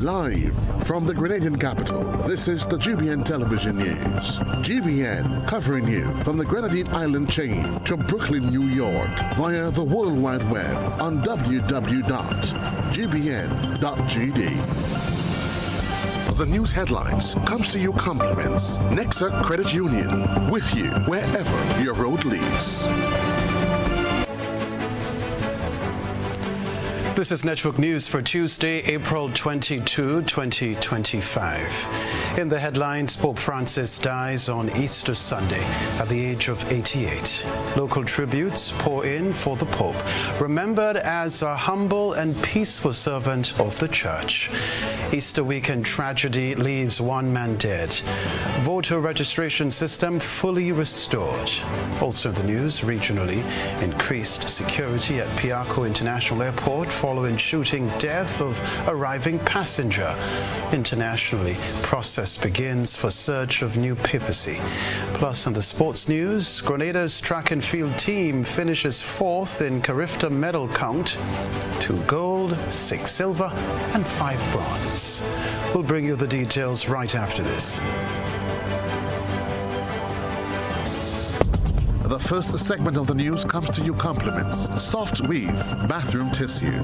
Live from the Grenadian capital, this is the GBN television news. GBN covering you from the Grenadine Island chain to Brooklyn, New York via the World Wide Web on www.gbn.gd. The news headlines comes to you compliments Nexa Credit Union, with you wherever your road leads. This is Network News for Tuesday, April 22, 2025. In the headlines, Pope Francis dies on Easter Sunday at the age of 88. Local tributes pour in for the Pope, remembered as a humble and peaceful servant of the Church. Easter weekend tragedy leaves one man dead. Voter registration system fully restored. Also in the news, regionally, increased security at Piarco International Airport following shooting death of arriving passenger. Internationally, process begins for search of new papacy. Plus, in the sports news, Grenada's track and field team finishes fourth in Carifta medal count: 2 gold, 6 silver, and 5 bronze. We'll bring you the details right after this. The first segment of the news comes to you compliments Soft Weave bathroom tissue.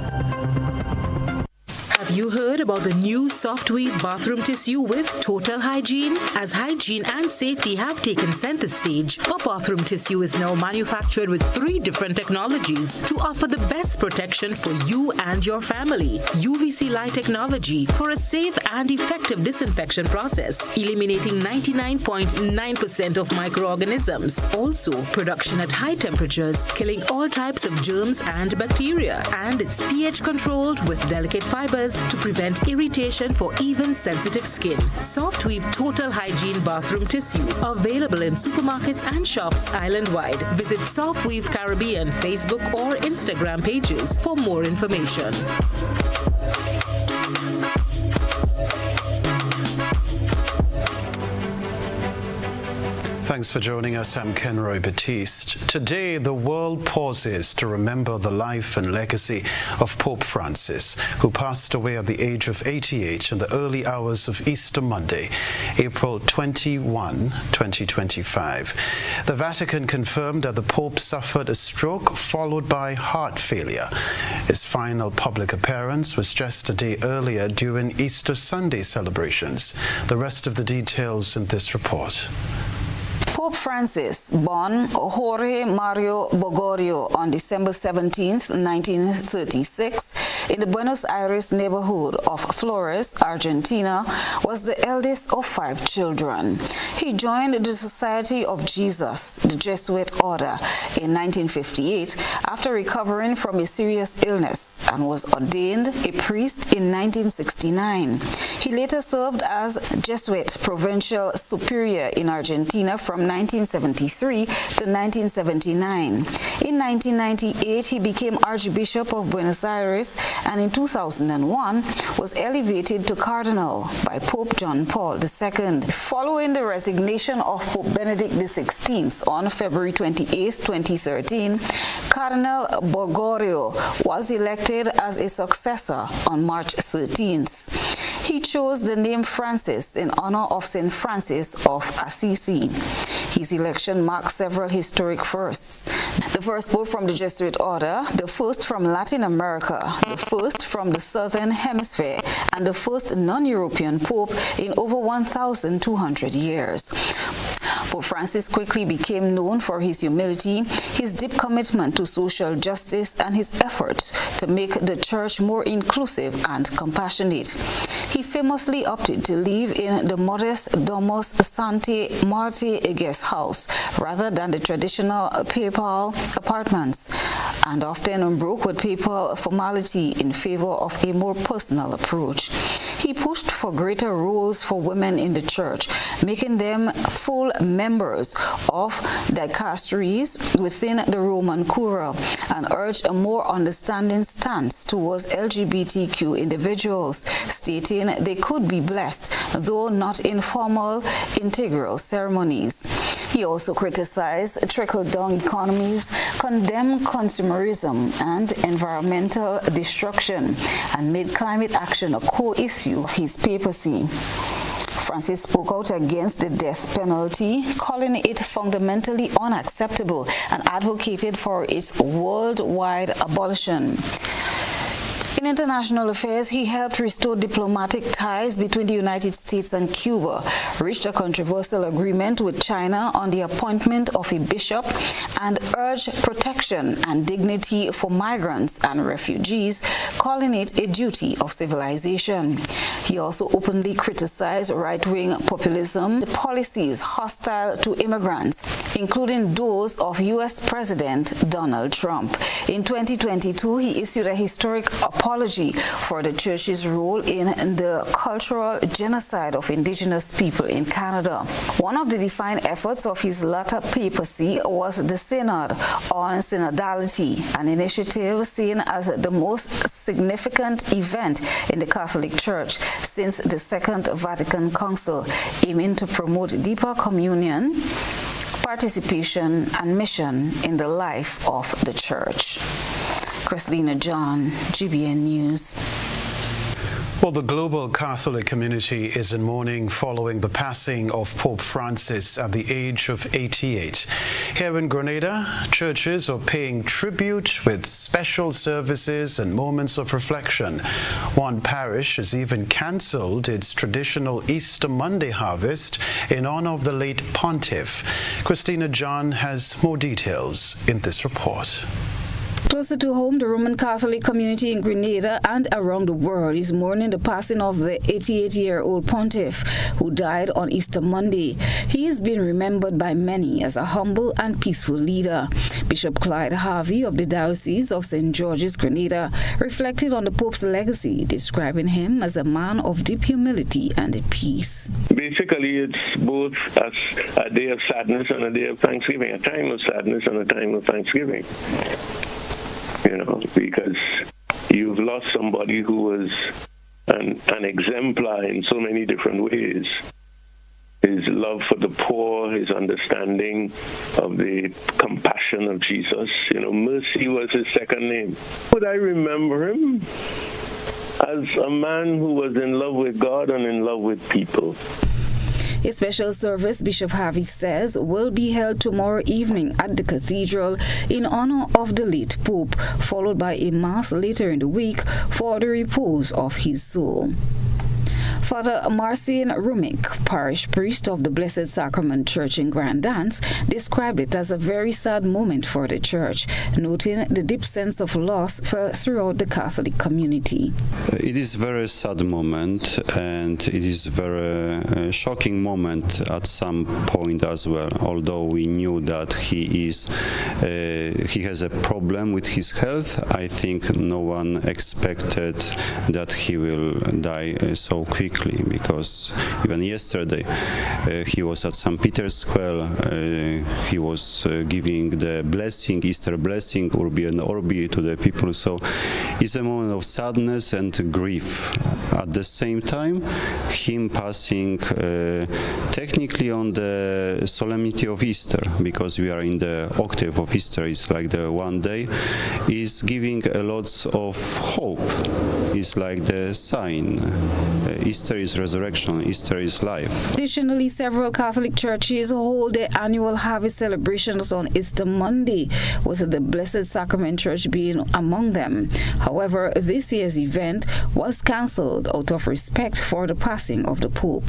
Have you heard about the new Soft Weave bathroom tissue with total hygiene? As hygiene and safety have taken center stage, our bathroom tissue is now manufactured with 3 different technologies to offer the best protection for you and your family. UVC light technology for a safe and effective disinfection process, eliminating 99.9% of microorganisms. Also, production at high temperatures, killing all types of germs and bacteria. And it's pH controlled with delicate fibers to prevent irritation for even sensitive skin. Soft Weave Total Hygiene Bathroom Tissue, available in supermarkets and shops island-wide. Visit Soft Weave Caribbean Facebook or Instagram pages for more information. Thanks for joining us. I'm Kenroy Baptiste. Today, the world pauses to remember the life and legacy of Pope Francis, who passed away at the age of 88 in the early hours of Easter Monday, April 21, 2025. The Vatican confirmed that the Pope suffered a stroke followed by heart failure. His final public appearance was just a day earlier during Easter Sunday celebrations. The rest of the details in this report. Pope Francis, born Jorge Mario Bergoglio on December 17, 1936, in the Buenos Aires neighborhood of Flores, Argentina, was the eldest of 5 children. He joined the Society of Jesus, the Jesuit order, in 1958 after recovering from a serious illness and was ordained a priest in 1969. He later served as Jesuit Provincial Superior in Argentina from 1973 to 1979. In 1998, he became Archbishop of Buenos Aires and in 2001 was elevated to Cardinal by Pope John Paul II. Following the resignation of Pope Benedict XVI on February 28, 2013, Cardinal Bergoglio was elected as a successor on March 13th. He chose the name Francis in honor of St. Francis of Assisi. His election marks several historic firsts. The first pope from the Jesuit order, the first from Latin America, the first from the Southern Hemisphere, and the first non-European pope in over 1,200 years. Pope Francis quickly became known for his humility, his deep commitment to social justice, and his efforts to make the church more inclusive and compassionate. He famously opted to live in the modest Domus Sancti Martyr guest house rather than the traditional papal apartments, and often broke with papal formality in favor of a more personal approach. He pushed for greater roles for women in the church, making them full members of dicasteries within the Roman Curia, and urged a more understanding stance towards LGBTQ individuals, stating they could be blessed, though not in formal integral ceremonies. He also criticized trickle-down economies, condemned consumerism and environmental destruction, and made climate action a core issue of his papacy. Francis spoke out against the death penalty, calling it fundamentally unacceptable, and advocated for its worldwide abolition. In international affairs, he helped restore diplomatic ties between the United States and Cuba, reached a controversial agreement with China on the appointment of a bishop, and urged protection and dignity for migrants and refugees, calling it a duty of civilization. He also openly criticized right-wing populism, policies hostile to immigrants, including those of U.S. President Donald Trump. In 2022, he issued a historic apology for the church's role in the cultural genocide of indigenous people in Canada. One of the defining efforts of his latter papacy was the Synod on Synodality, an initiative seen as the most significant event in the Catholic Church since the Second Vatican Council, aiming to promote deeper communion, participation, and mission in the life of the Church. Christina John, GBN News. Well, the global Catholic community is in mourning following the passing of Pope Francis at the age of 88. Here in Grenada, churches are paying tribute with special services and moments of reflection. One parish has even cancelled its traditional Easter Monday harvest in honor of the late pontiff. Christina John has more details in this report. Closer to home, the Roman Catholic community in Grenada and around the world is mourning the passing of the 88-year-old pontiff who died on Easter Monday. He is being remembered by many as a humble and peaceful leader. Bishop Clyde Harvey of the Diocese of St. George's, Grenada, reflected on the Pope's legacy, describing him as a man of deep humility and peace. Basically, it's both a day of sadness and a day of thanksgiving, a time of sadness and a time of thanksgiving. Because you've lost somebody who was an exemplar in so many different ways. His love for the poor, his understanding of the compassion of Jesus. Mercy was his second name. But I remember him as a man who was in love with God and in love with people. A special service, Bishop Harvey says, will be held tomorrow evening at the cathedral in honor of the late Pope, followed by a mass later in the week for the repose of his soul. Father Marcian Rumik, parish priest of the Blessed Sacrament Church in Grand Dance, described it as a very sad moment for the church, noting the deep sense of loss throughout the Catholic community. It is a very sad moment, and it is a very shocking moment at some point as well, although we knew that he has a problem with his health. I think no one expected that he will die so quickly, because even yesterday he was at St. Peter's Square. He was giving the blessing, Easter blessing, Urbi and Orbi, to the people. So it's a moment of sadness and grief. At the same time, him passing technically on the solemnity of Easter, because we are in the octave of Easter, it's like the one day, is giving a lot of hope. It's like the sign. Easter is resurrection, Easter is life. Additionally, several Catholic churches hold their annual harvest celebrations on Easter Monday, with the Blessed Sacrament Church being among them. However, this year's event was cancelled out of respect for the passing of the Pope.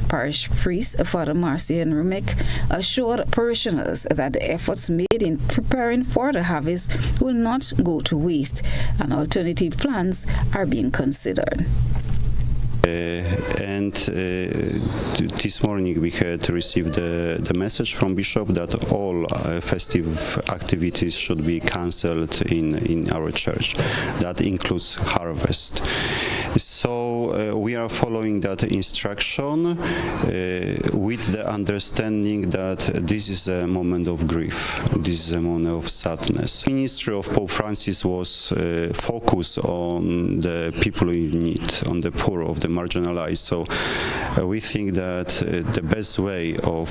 Parish priest Father Marcian Rumik assured parishioners that the efforts made in preparing for the harvest will not go to waste, and alternative plans are being considered. This morning we had received the message from Bishop that all festive activities should be cancelled in our church. That includes harvest. So we are following that instruction with the understanding that this is a moment of grief, this is a moment of sadness. The ministry of Pope Francis was focused on the people in need, on the poor, of the marginalized. So we think that the best way of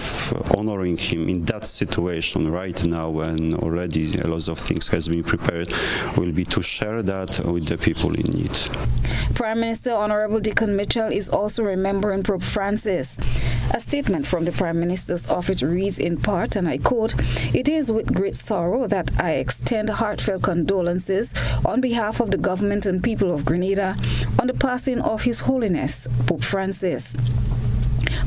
honoring him in that situation right now, when already a lot of things has been prepared, will be to share that with the people in need. Prime Minister Honorable Deacon Mitchell is also remembering Pope Francis. A statement from the Prime Minister's office reads in part, and I quote, "It is with great sorrow that I extend heartfelt condolences on behalf of the government and people of Grenada on the passing of His Holiness, Pope Francis."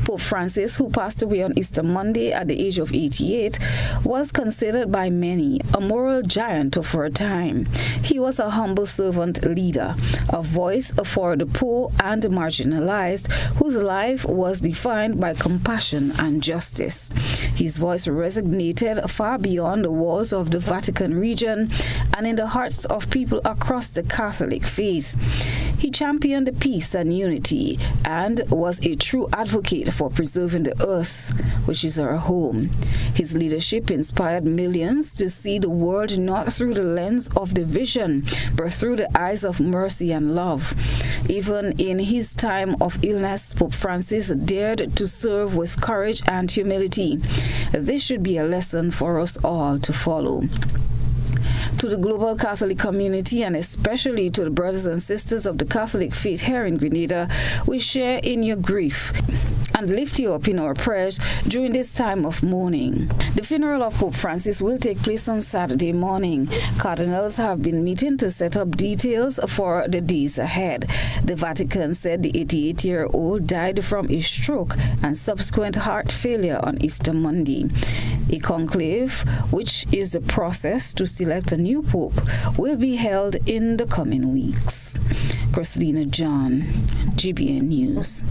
Pope Francis, who passed away on Easter Monday at the age of 88, was considered by many a moral giant of our time. He was a humble servant leader, a voice for the poor and marginalized, whose life was defined by compassion and justice. His voice resonated far beyond the walls of the Vatican region and in the hearts of people across the Catholic faith. He championed peace and unity and was a true advocate for preserving the earth, which is our home. His leadership inspired millions to see the world not through the lens of division, but through the eyes of mercy and love. Even in his time of illness, Pope Francis dared to serve with courage and humility. This should be a lesson for us all to follow. To the global Catholic community, and especially to the brothers and sisters of the Catholic faith here in Grenada, we share in your grief and lift you up in our prayers during this time of mourning. The funeral of Pope Francis will take place on Saturday morning. Cardinals have been meeting to set up details for the days ahead. The Vatican said the 88-year-old died from a stroke and subsequent heart failure on Easter Monday. A conclave, which is the process to select a new pope, will be held in the coming weeks. Christina John, GBN News.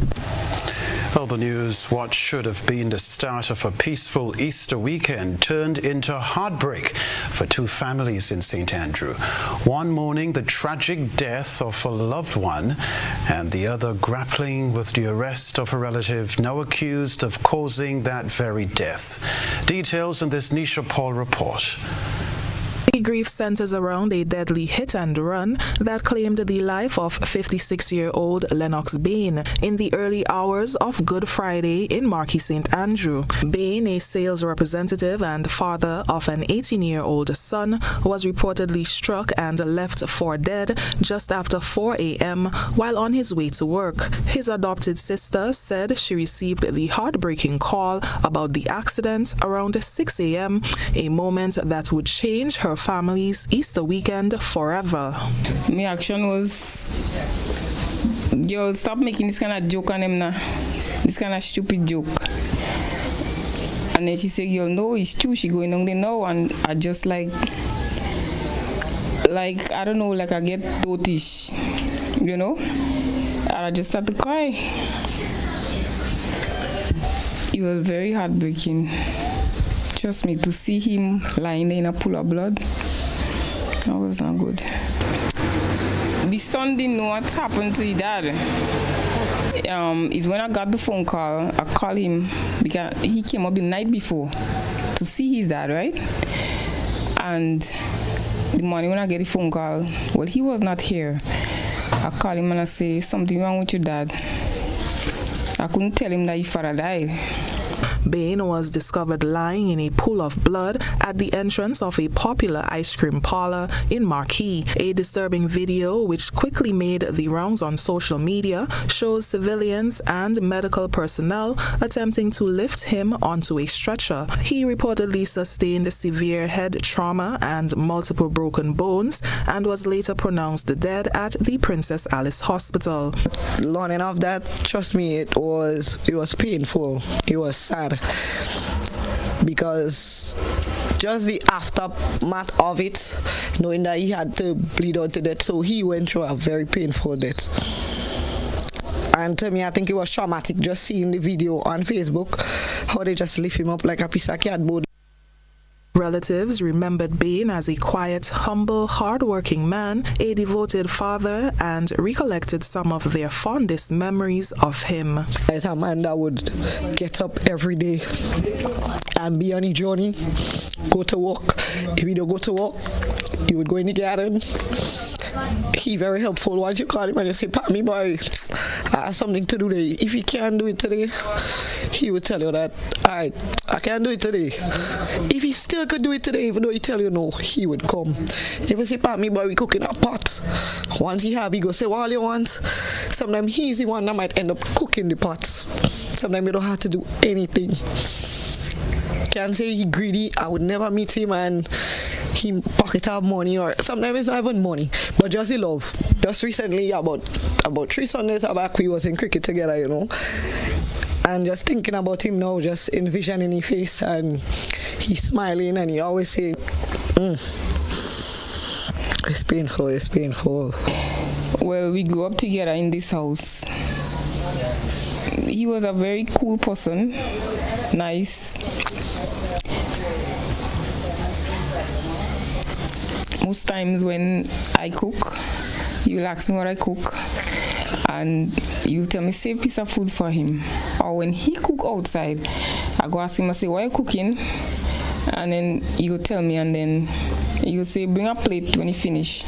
Well, the news, what should have been the start of a peaceful Easter weekend, turned into heartbreak for two families in St. Andrew. One mourning the tragic death of a loved one, and the other grappling with the arrest of a relative now accused of causing that very death. Details in this Nisha Paul report. The grief centers around a deadly hit-and-run that claimed the life of 56-year-old Lennox Bain in the early hours of Good Friday in Marquis St. Andrew. Bain, a sales representative and father of an 18-year-old son, was reportedly struck and left for dead just after 4 a.m. while on his way to work. His adopted sister said she received the heartbreaking call about the accident around 6 a.m., a moment that would change her family's Easter weekend forever. My action was, yo, stop making this kind of joke on him now. This kind of stupid joke. And then she said, yo, no, it's true. She going on there now. And I just like I don't know, like I get totish, you know? And I just start to cry. It was very heartbreaking. Trust me, to see him lying there in a pool of blood, that was not good. The son didn't know what happened to his dad. Is when I got the phone call, I called him because he came up the night before to see his dad, right? And the morning when I get the phone call, well, he was not here. I called him and I say, something wrong with your dad. I couldn't tell him that his father died. Bain was discovered lying in a pool of blood at the entrance of a popular ice cream parlor in Marquis. A disturbing video, which quickly made the rounds on social media, shows civilians and medical personnel attempting to lift him onto a stretcher. He reportedly sustained severe head trauma and multiple broken bones and was later pronounced dead at the Princess Alice Hospital. Learning of that, trust me, it was painful. It was sad. Because just the aftermath of it, knowing that he had to bleed out to death, so he went through a very painful death. And to me, I think it was traumatic just seeing the video on Facebook, how they just lift him up like a piece of cardboard. Relatives remembered Bain as a quiet, humble, hard-working man, a devoted father, and recollected some of their fondest memories of him. As a man that would get up every day and be on a journey, go to work. If he don't go to work, he would go in the garden. He very helpful. Once you call him and you say, "Pammy boy, I have something to do today." If he can't do it today, he would tell you that, "Alright, I can't do it today." If he still could do it today, even though he tell you no, he would come. If you say, "Pammy boy, we cooking a pot," once he have, he go say, "What all you want?" Sometimes he's the one that might end up cooking the pots. Sometimes you don't have to do anything. Can't say he greedy. I would never meet him and he pocket have money, or sometimes it's not even money, but just the love. Just recently, about 3 Sundays back, we was in cricket together, you know, and just thinking about him now, just envisioning his face, and he's smiling, and he always say, "It's painful, it's painful." Well, we grew up together in this house. He was a very cool person, nice. Most times when I cook, you'll ask me what I cook, and you'll tell me save piece of food for him. Or when he cook outside, I go ask him, I say, "What are you cooking?" And then he'll tell me, and then he'll say, "Bring a plate when you finish."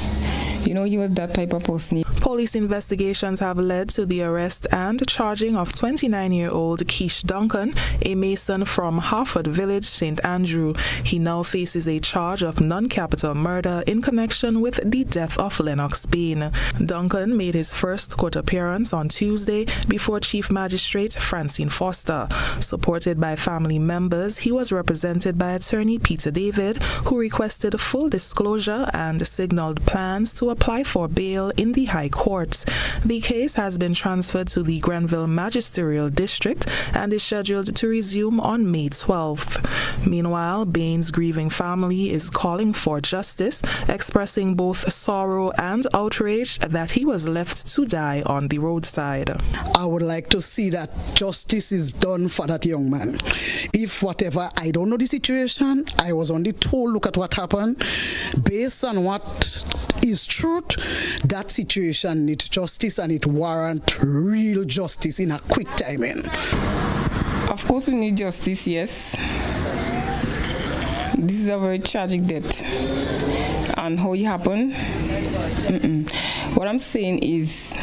You know, he was that type of person. Police investigations have led to the arrest and charging of 29-year-old Keish Duncan, a mason from Harford Village, St. Andrew. He now faces a charge of non-capital murder in connection with the death of Lennox Bain. Duncan made his first court appearance on Tuesday before Chief Magistrate Francine Foster. Supported by family members, he was represented by attorney Peter David, who requested full disclosure and signaled plans to apply for bail in the High Court. The case has been transferred to the Grenville Magisterial District and is scheduled to resume on May 12th. Meanwhile, Bain's grieving family is calling for justice, expressing both sorrow and outrage that he was left to die on the roadside. I would like to see that justice is done for that young man. If whatever, I don't know the situation, I was only told, look at what happened. Based on what is truth, that situation needs justice, and it warrants real justice in a quick timing. Of course we need justice, yes. This is a very tragic death. And how it happened? What I'm saying is,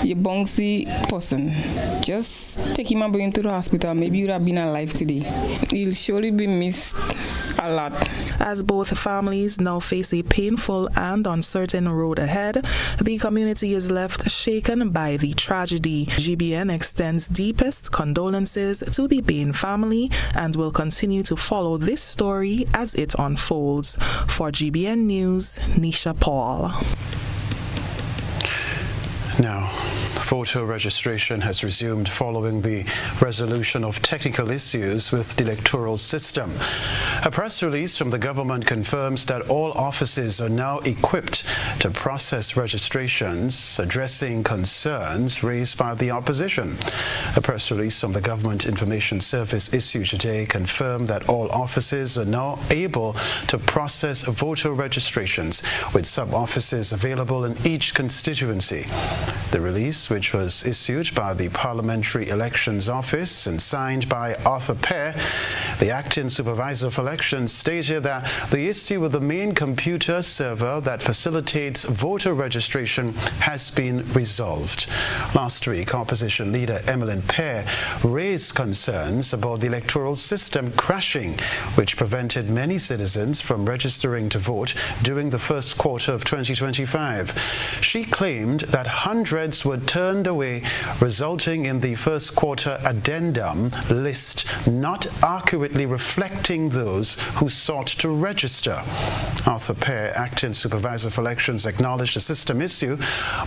you bounce the person. Just take him and bring him to the hospital. Maybe you'd have been alive today. He'll surely be missed a lot. As both families now face a painful and uncertain road ahead, the community is left shaken by the tragedy. GBN extends deepest condolences to the Bain family and will continue to follow this story as it unfolds. For GBN News, Nisha Paul. Now, voter registration has resumed following the resolution of technical issues with the electoral system. A press release from the government confirms that all offices are now equipped to process registrations, addressing concerns raised by the opposition. A press release from the Government Information Service issued today confirmed that all offices are now able to process voter registrations, with some offices available in each constituency. The release, which was issued by the Parliamentary Elections Office and signed by Arthur Pear, the acting supervisor of elections, stated that the issue with the main computer server that facilitates voter registration has been resolved. Last week, opposition leader Emmeline Pear raised concerns about the electoral system crashing, which prevented many citizens from registering to vote during the first quarter of 2025. She claimed that hundreds were turned away, resulting in the first quarter addendum list not accurately reflecting those who sought to register. Arthur Pear, acting supervisor of elections, acknowledged the system issue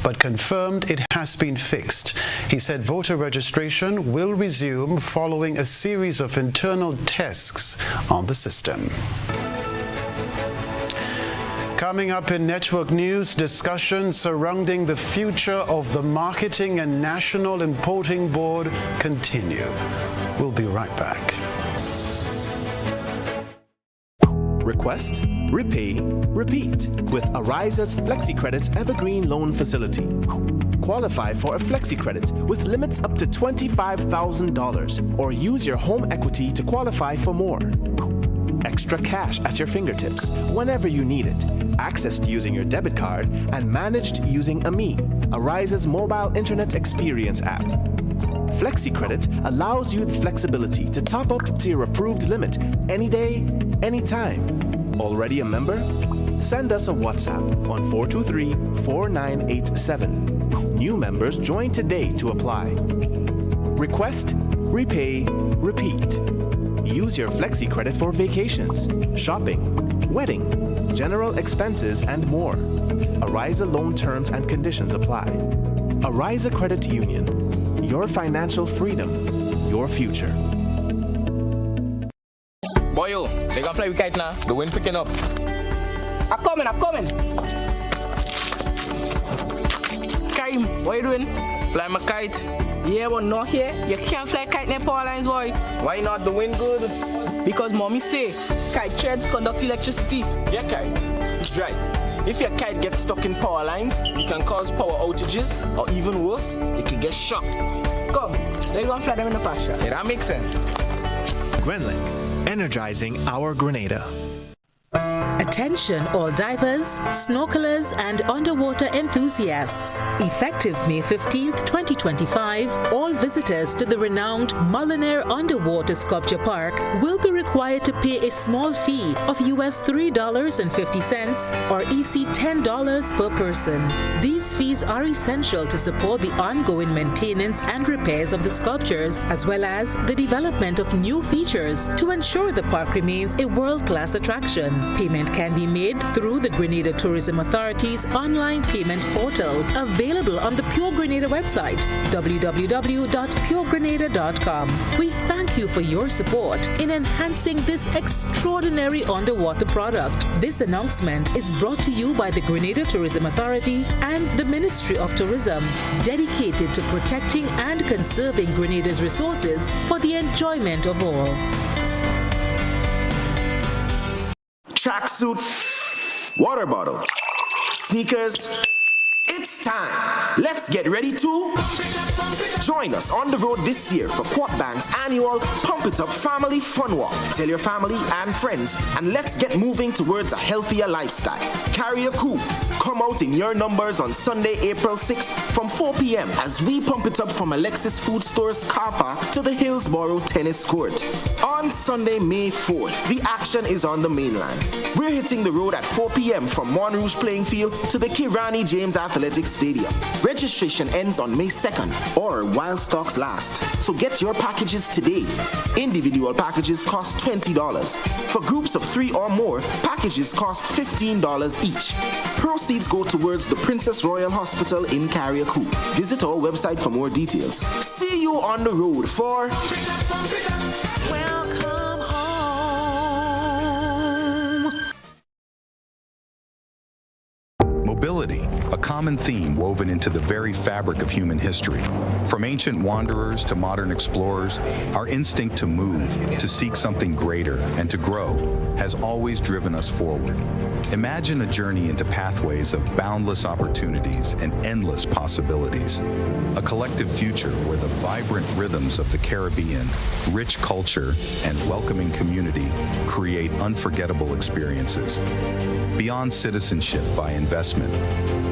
but confirmed it has been fixed. He said voter registration will resume following a series of internal tests on the system. Coming up in network news, discussions surrounding the future of the Marketing and National Importing Board continue. We'll be right back. Request, repay, repeat with Ariza's FlexiCredit Evergreen Loan Facility. Qualify for a FlexiCredit with limits up to $25,000 or use your home equity to qualify for more. Extra cash at your fingertips whenever you need it. Accessed using your debit card and managed using AMI, Ariza's mobile internet experience app. FlexiCredit allows you the flexibility to top up to your approved limit any day, anytime. Already a member? Send us a WhatsApp on 423-4987. New members join today to apply. Request, repay, repeat. Use your FlexiCredit for vacations, shopping, wedding, general expenses, and more. Ariza loan terms and conditions apply. Ariza Credit Union. Your financial freedom, your future. Boyo, they gonna fly with kite now. The wind picking up. I'm coming. Karim, what you doing? Fly my kite. Yeah, but not here. You can't fly kite near power lines, boy. Why not? The wind good. Because mommy say kite threads conduct electricity. Yeah, kite. It's right. If your kite gets stuck in power lines, it can cause power outages, or even worse, it can get shocked. Come, let's go and fly them in the pasture. Yeah, that makes sense. Grenlink, energizing our Grenada. Attention all divers, snorkelers and underwater enthusiasts. Effective May 15th, 2025, all visitors to the renowned Mullinair Underwater Sculpture Park will be required to pay a small fee of US $3.50 or EC $10 per person. These fees are essential to support the ongoing maintenance and repairs of the sculptures, as well as the development of new features to ensure the park remains a world-class attraction. Payment can be made through the Grenada Tourism Authority's online payment portal, available on the Pure Grenada website, www.puregrenada.com. We thank you for your support in enhancing this extraordinary underwater product. This announcement is brought to you by the Grenada Tourism Authority and the Ministry of Tourism, dedicated to protecting and conserving Grenada's resources for the enjoyment of all. Tracksuit, water bottle, sneakers. It's time. Let's get ready to join us on the road this year for Quad Bank's annual Pump It Up Family Fun Walk. Tell your family and friends, and let's get moving towards a healthier lifestyle. Carry a coup. Come out in your numbers on Sunday, April 6th from 4 p.m. as we pump it up from Alexis Food Store's car park to the Hillsborough Tennis Court. On Sunday, May 4th, the action is on the mainland. We're hitting the road at 4 p.m. from Monrouge Playing Field to the Kirani James Athletics Stadium. Registration ends on May 2nd or while stocks last. So get your packages today. Individual packages cost $20. For groups of 3 or more, packages cost $15 each. Proceeds go towards the Princess Royal Hospital in Carriacou. Visit our website for more details. See you on the road for Welcome Home. Mobility, a common theme woven into the very fabric of human history. From ancient wanderers to modern explorers, our instinct to move, to seek something greater, and to grow has always driven us forward. Imagine a journey into pathways of boundless opportunities and endless possibilities. A collective future where the vibrant rhythms of the Caribbean, rich culture, and welcoming community create unforgettable experiences. Beyond citizenship by investment,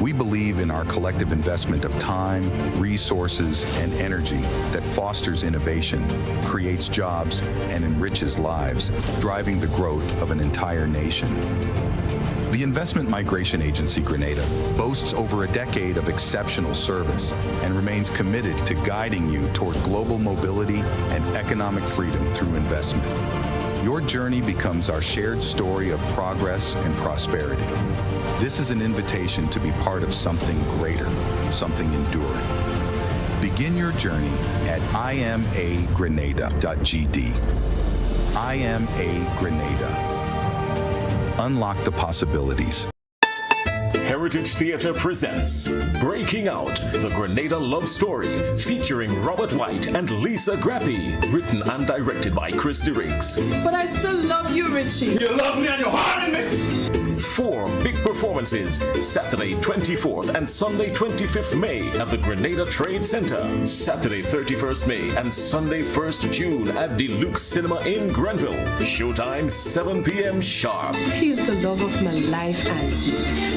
we believe in our collective investment of time, resources, and energy that fosters innovation, creates jobs, and enriches lives, driving the growth of an entire nation. The Investment Migration Agency Grenada boasts over a decade of exceptional service and remains committed to guiding you toward global mobility and economic freedom through investment. Your journey becomes our shared story of progress and prosperity. This is an invitation to be part of something greater, something enduring. Begin your journey at imagrenada.gd. IMA Grenada. Unlock the possibilities. Heritage Theatre presents Breaking Out, the Grenada Love Story, featuring Robert White and Lisa Grappi, written and directed by Chris DeRiggs. But I still love you, Richie. You love me and you're hard in me. 4 big performances, Saturday 24th and Sunday 25th May at the Grenada Trade Center, Saturday 31st May and Sunday 1st June at Deluxe Cinema in Grenville. Showtime 7 p.m. sharp. He's the love of my life, Auntie.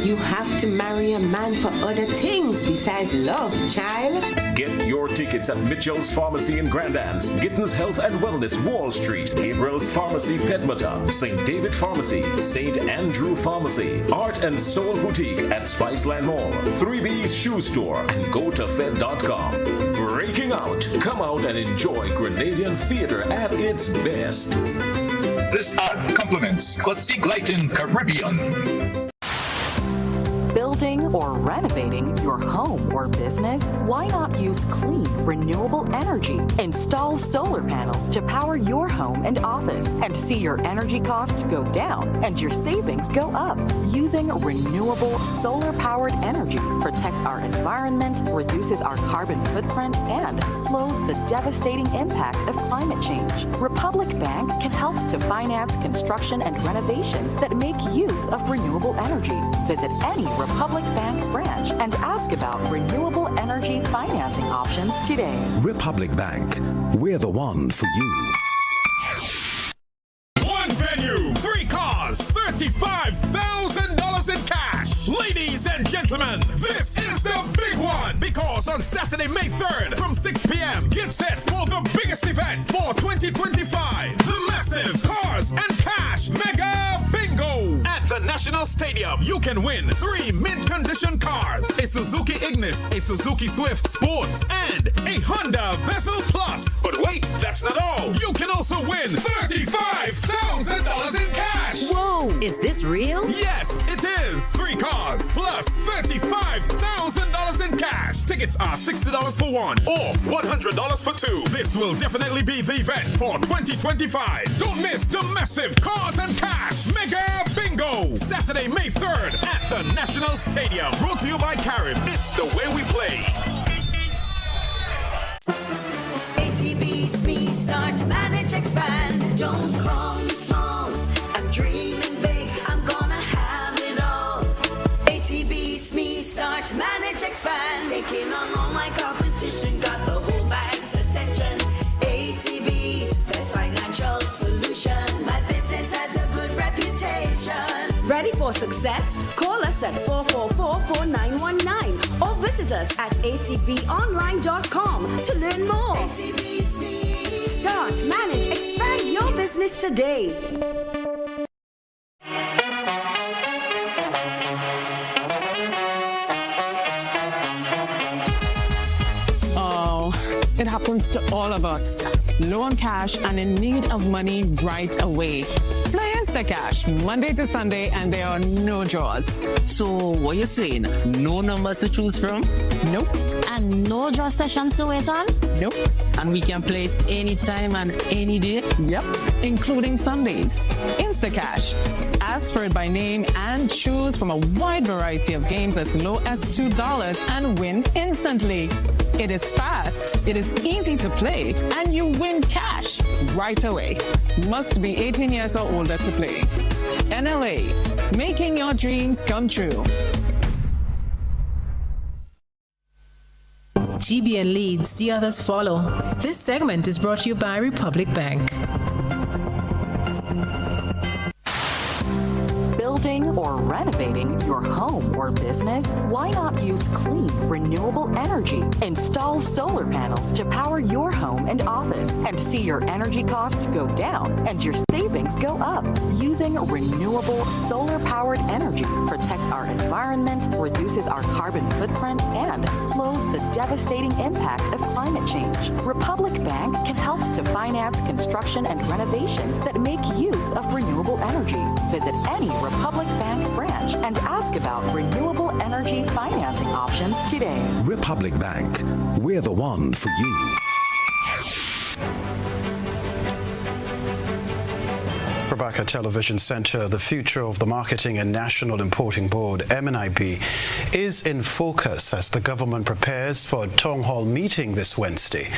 You have to marry a man for other things besides love, child. Get your tickets at Mitchell's Pharmacy in Grand Anse, Gittins Health and Wellness Wall Street, Gabriel's Pharmacy Pedmata, St. David Pharmacy, St. Andrew Pharmacy, Art and Soul Boutique at Spiceland Mall, 3B's Shoe Store, and GoToFed.com. Breaking Out. Come out and enjoy Grenadian theater at its best. This ad complements Classic Lighting Caribbean. Building or renovating your home or business? Why not use clean, renewable energy? Install solar panels to power your home and office and see your energy costs go down and your savings go up. Using renewable solar-powered energy protects our environment, reduces our carbon footprint, and slows the devastating impact of climate change. Republic Bank can help to finance construction and renovations that make use of renewable energy. Visit any Republic Bank branch and ask about renewable energy financing options today. Republic Bank, we're the one for you. One venue, 3 cars, $35,000 in cash. Ladies and gentlemen, this is the big one, because on Saturday, May 3rd from 6 p.m., get set for the biggest event for 2025, the massive Cars and Cash Mega Bingo at the National Stadium. You can win 3 mint-condition cars, a Suzuki Ignis, a Suzuki Swift Sports, and a Honda Vezel Plus. But wait, that's not all. You can also win $35,000 in cash. Whoa, is this real? Yes, it is. 3 cars plus $35,000 in cash. Tickets are $60 for 1 or $100 for 2. This will definitely be the event for 2025. Don't miss the massive Cars and Cash Mega Bingo, Saturday, May 3rd at the National Stadium. Brought to you by Carib. It's the way we play. ACB, SME, start, manage, expand. Don't call me small. I'm dreaming big. I'm gonna have it all. ACB, SME, start, manage, expand. Taking on all my competition. Got the whole bank's attention. ACB, best financial solution. My business has a good reputation. Ready for success? Call us at 444-4919 or visit us at acbonline.com to learn more. ACB, SME. Start, manage, expand your business today. It happens to all of us. Low on cash and in need of money right away. Play Instacash Monday to Sunday and there are no draws. So what you saying? No numbers to choose from? Nope. And no draw sessions to wait on? Nope. And we can play it anytime and any day? Yep. Including Sundays. Instacash. Ask for it by name and choose from a wide variety of games as low as $2 and win instantly. It is fast, it is easy to play, and you win cash right away. Must be 18 years or older to play. NLA, making your dreams come true. GBN leads, the others follow. This segment is brought to you by Republic Bank. Building or renovating your home or business? Why not use clean, renewable energy? Install solar panels to power your home and office and see your energy costs go down and your savings go up. Using renewable solar-powered energy protects our environment, reduces our carbon footprint, and slows the devastating impact of climate change. Republic Bank can help to finance construction and renovations that make use of renewable energy. Visit any Republic Bank branch and ask about renewable energy financing options today. Republic Bank, we're the one for you. Rabaka Television Center, the future of the Marketing and National Importing Board, MNIB, is in focus as the government prepares for a town hall meeting this Wednesday.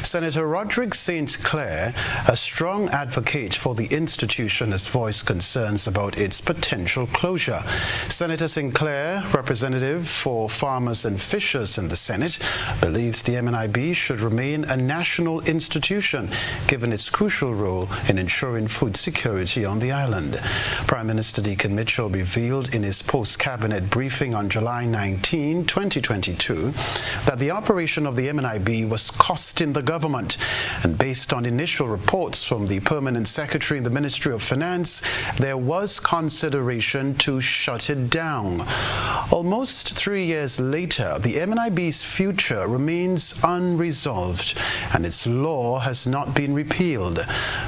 Senator Roderick St. Clair, a strong advocate for the institution, has voiced concerns about its potential closure. Senator St. Clair, representative for farmers and fishers in the Senate, believes the MNIB should remain a national institution, given its crucial role in ensuring food security on the island. Prime Minister Deacon Mitchell revealed in his post-cabinet briefing on July 19, 2022, that the operation of the MNIB was costing the government, and based on initial reports from the Permanent Secretary in the Ministry of Finance, there was consideration to shut it down. Almost 3 years later, the MNIB's future remains unresolved, and its law has not been repealed.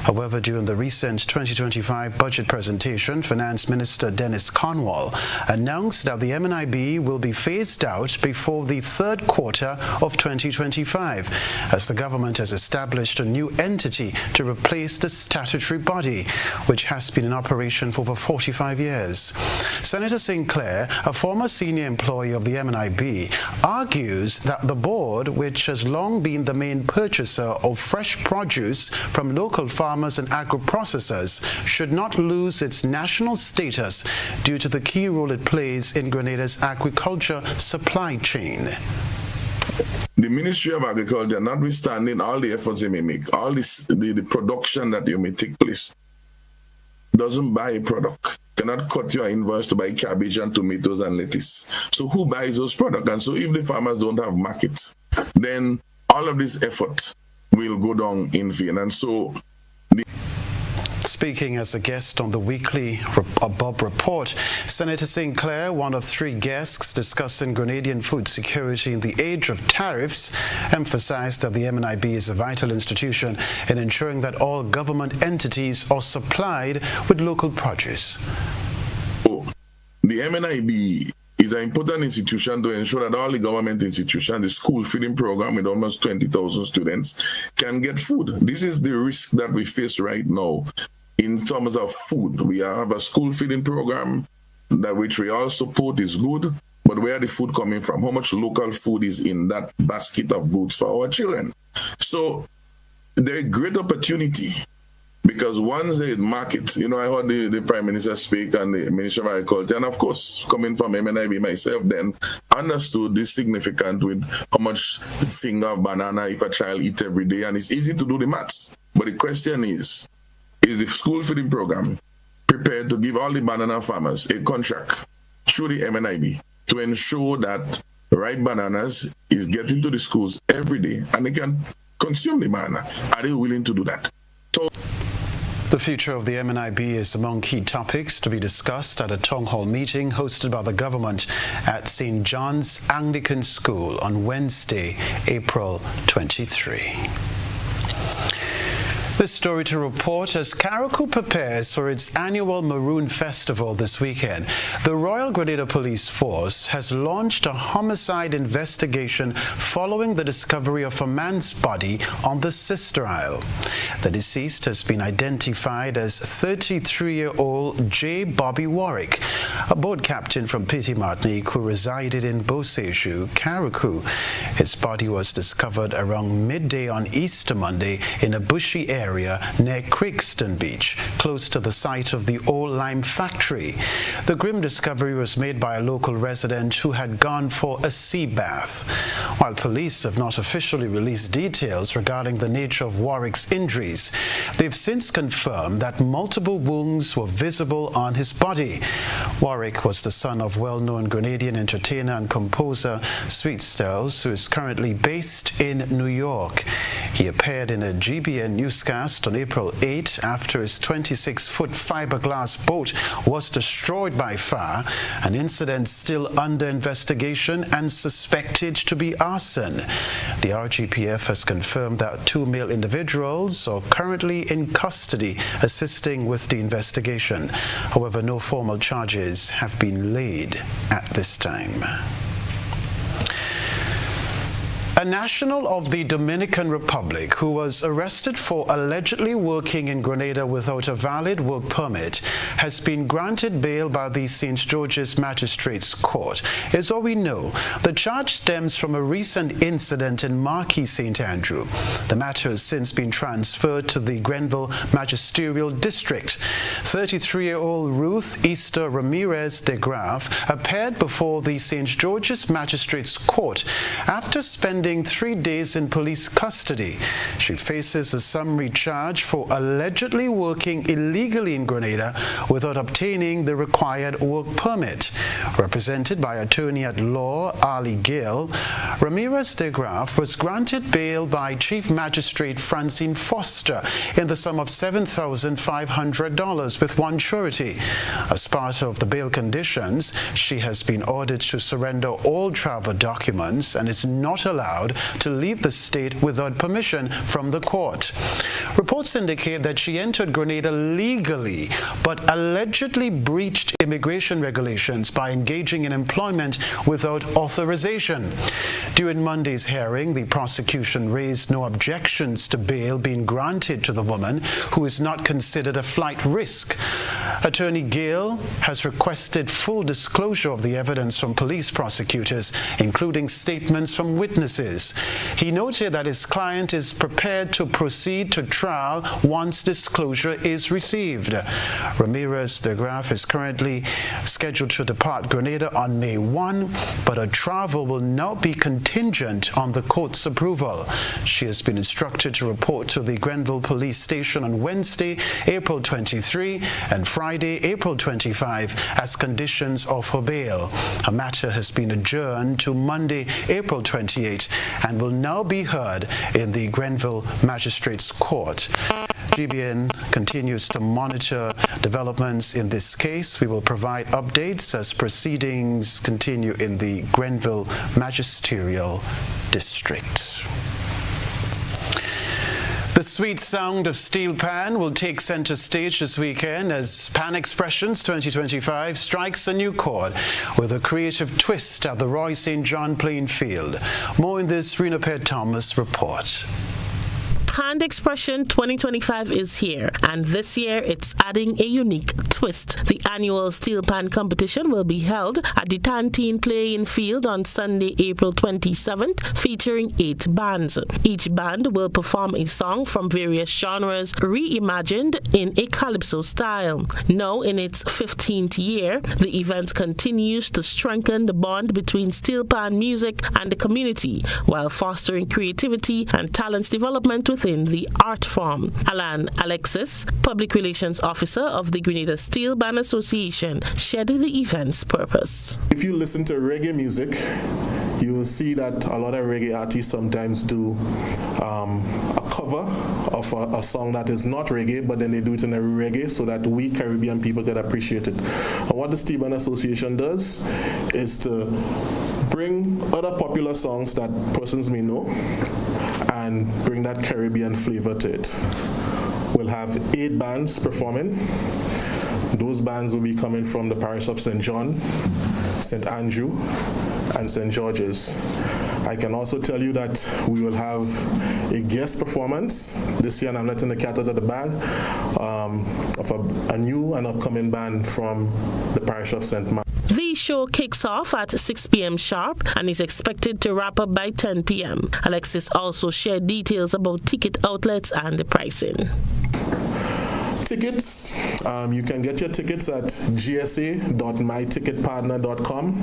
However, during the recent 2025 budget presentation, Finance Minister Dennis Cornwall announced that the MNIB will be phased out before the third quarter of 2025, as the government has established a new entity to replace the statutory body, which has been in operation for over 45 years. Senator St. Clair, a former senior employee of the MNIB, argues that the board, which has long been the main purchaser of fresh produce from local farmers and agro-processors, should not lose its national status due to the key role it plays in Grenada's agriculture supply chain. The Ministry of Agriculture, notwithstanding all the efforts they may make, all this, the production that you may take place, doesn't buy a product. Cannot cut your invoice to buy cabbage and tomatoes and lettuce. So who buys those products? And so if the farmers don't have markets, then all of this effort will go down in vain. And so speaking as a guest on the weekly Bob Report, Senator St. Clair, one of 3 guests discussing Grenadian food security in the age of tariffs, emphasized that the MNIB is a vital institution in ensuring that all government entities are supplied with local produce. The MNIB is an important institution to ensure that all the government institutions, the school feeding program with almost 20,000 students, can get food. This is the risk that we face right now in terms of food. We have a school feeding program that which we all support is good, but where the food coming from? How much local food is in that basket of goods for our children? So there is great opportunity, because once they market, I heard the Prime Minister speak and the Minister of Agriculture, and of course, coming from MNIB myself, then understood this significant with how much finger of banana if a child eats every day, and it's easy to do the maths. But the question is the school feeding program prepared to give all the banana farmers a contract through the MNIB to ensure that ripe bananas is getting to the schools every day and they can consume the banana? Are they willing to do that? So the future of the MNIB is among key topics to be discussed at a town hall meeting hosted by the government at St. John's Anglican School on Wednesday, April 23. This story to report as Carriacou prepares for its annual Maroon Festival this weekend. The Royal Grenada Police Force has launched a homicide investigation following the discovery of a man's body on the Sister Isle. The deceased has been identified as 33-year-old J. Bobby Warwick, a boat captain from Petit Martinique who resided in Beausejour, Carriacou. His body was discovered around midday on Easter Monday in a bushy area near Craigston Beach, close to the site of the old lime factory. The grim discovery was made by a local resident who had gone for a sea bath. While police have not officially released details regarding the nature of Warwick's injuries, they've since confirmed that multiple wounds were visible on his body. Warwick was the son of well-known Grenadian entertainer and composer Sweet Stells, who is currently based in New York. He appeared in a GBN newscast on April 8 after his 26-foot fiberglass boat was destroyed by fire, an incident still under investigation and suspected to be arson. The RGPF has confirmed that 2 male individuals are currently in custody assisting with the investigation. However, no formal charges have been laid at this time. A national of the Dominican Republic who was arrested for allegedly working in Grenada without a valid work permit has been granted bail by the St. George's Magistrates Court. Is all we know. The charge stems from a recent incident in Marquis St. Andrew. The matter has since been transferred to the Grenville Magisterial District. 33-year-old Ruth Easter Ramirez de Graaf appeared before the St. George's Magistrates Court after spending 3 days in police custody. She faces a summary charge for allegedly working illegally in Grenada without obtaining the required work permit. Represented by attorney at law Ali Gale, Ramirez de Graaf was granted bail by Chief Magistrate Francine Foster in the sum of $7,500 with one surety. As part of the bail conditions, she has been ordered to surrender all travel documents and is not allowed to leave the state without permission from the court. Reports indicate that she entered Grenada legally but allegedly breached immigration regulations by engaging in employment without authorization. During Monday's hearing, the prosecution raised no objections to bail being granted to the woman, who is not considered a flight risk. Attorney Gale has requested full disclosure of the evidence from police prosecutors, including statements from witnesses. He noted that his client is prepared to proceed to trial once disclosure is received. Ramirez de Graaf is currently scheduled to depart Grenada on May 1, but her travel will now be contingent on the court's approval. She has been instructed to report to the Grenville Police Station on Wednesday, April 23, and Friday, April 25, as conditions of her bail. Her matter has been adjourned to Monday, April 28, and will now be heard in the Grenville Magistrates Court. GBN continues to monitor developments in this case. We will provide updates as proceedings continue in the Grenville Magisterial District. The sweet sound of Steel Pan will take center stage this weekend as Pan Expressions 2025 strikes a new chord with a creative twist at the Roy St. John playing field. More in this Rena Thomas report. Pan Expression 2025 is here, and this year it's adding a unique twist. The annual Steel Pan competition will be held at the Tantine Playing Field on Sunday, April 27th, featuring 8 bands. Each band will perform a song from various genres reimagined in a calypso style. Now in its 15th year, the event continues to strengthen the bond between Steel Pan music and the community while fostering creativity and talent development within the art form. Alan Alexis, Public Relations Officer of the Grenada Steel Band Association, shared the event's purpose. If you listen to reggae music, you will see that a lot of reggae artists sometimes do a cover of a song that is not reggae, but then they do it in a reggae so that we Caribbean people can appreciate it. And what the Steel Band Association does is to bring other popular songs that persons may know and bring that Caribbean flavor to it. We'll have 8 bands performing. Those bands will be coming from the parish of St. John, St. Andrew, and St. George's. I can also tell you that we will have a guest performance this year, and I'm letting the cat out of the bag, of a new and upcoming band from the parish of St. Mark. The show kicks off at 6 p.m. sharp and is expected to wrap up by 10 p.m. Alexis also shared details about ticket outlets and the pricing. Tickets, you can get your tickets at gsa.myticketpartner.com.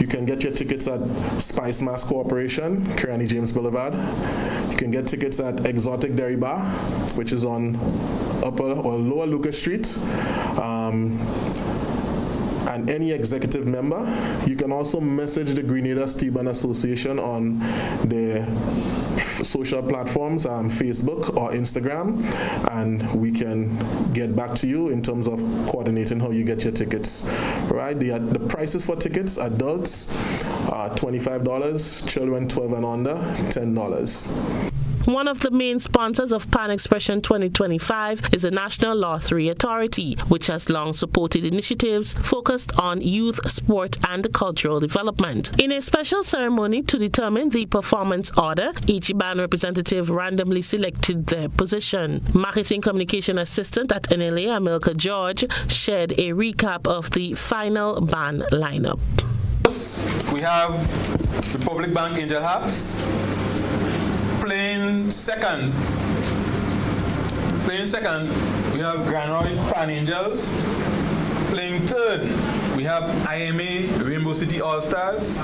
You can get your tickets at Spice Mass Corporation, Kirani James Boulevard. You can get tickets at Exotic Dairy Bar, which is on Upper or Lower Lucas Street. And any executive member. You can also message the Grenada Steel Band Association on their social platforms, Facebook or Instagram, and we can get back to you in terms of coordinating how you get your tickets. Right? The prices for tickets: adults $25, children 12 and under $10. One of the main sponsors of Pan Expression 2025 is the National Law 3 Authority, which has long supported initiatives focused on youth, sport, and cultural development. In a special ceremony to determine the performance order, each band representative randomly selected their position. Marketing Communication Assistant at NLA, Amilka George, shared a recap of the final band lineup. We have Republic Bank Angel Harps. Playing second, we have Kenroy Pan Angels. Playing third, we have IMA Rainbow City All Stars.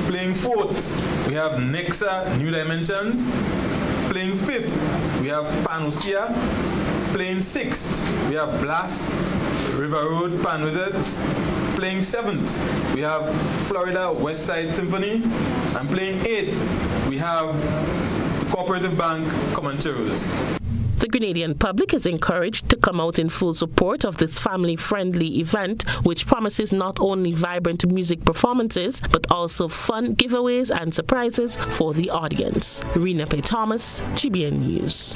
Playing fourth, we have Nexa New Dimensions. Playing fifth, we have Panusia. Playing sixth, we have Blast River Road Pan Wizards. Playing seventh, we have Florida West Side Symphony. And playing eighth, we have Cooperative Bank Comancheros. The Grenadian public is encouraged to come out in full support of this family-friendly event, which promises not only vibrant music performances, but also fun giveaways and surprises for the audience. Rena P. Thomas, GBN News.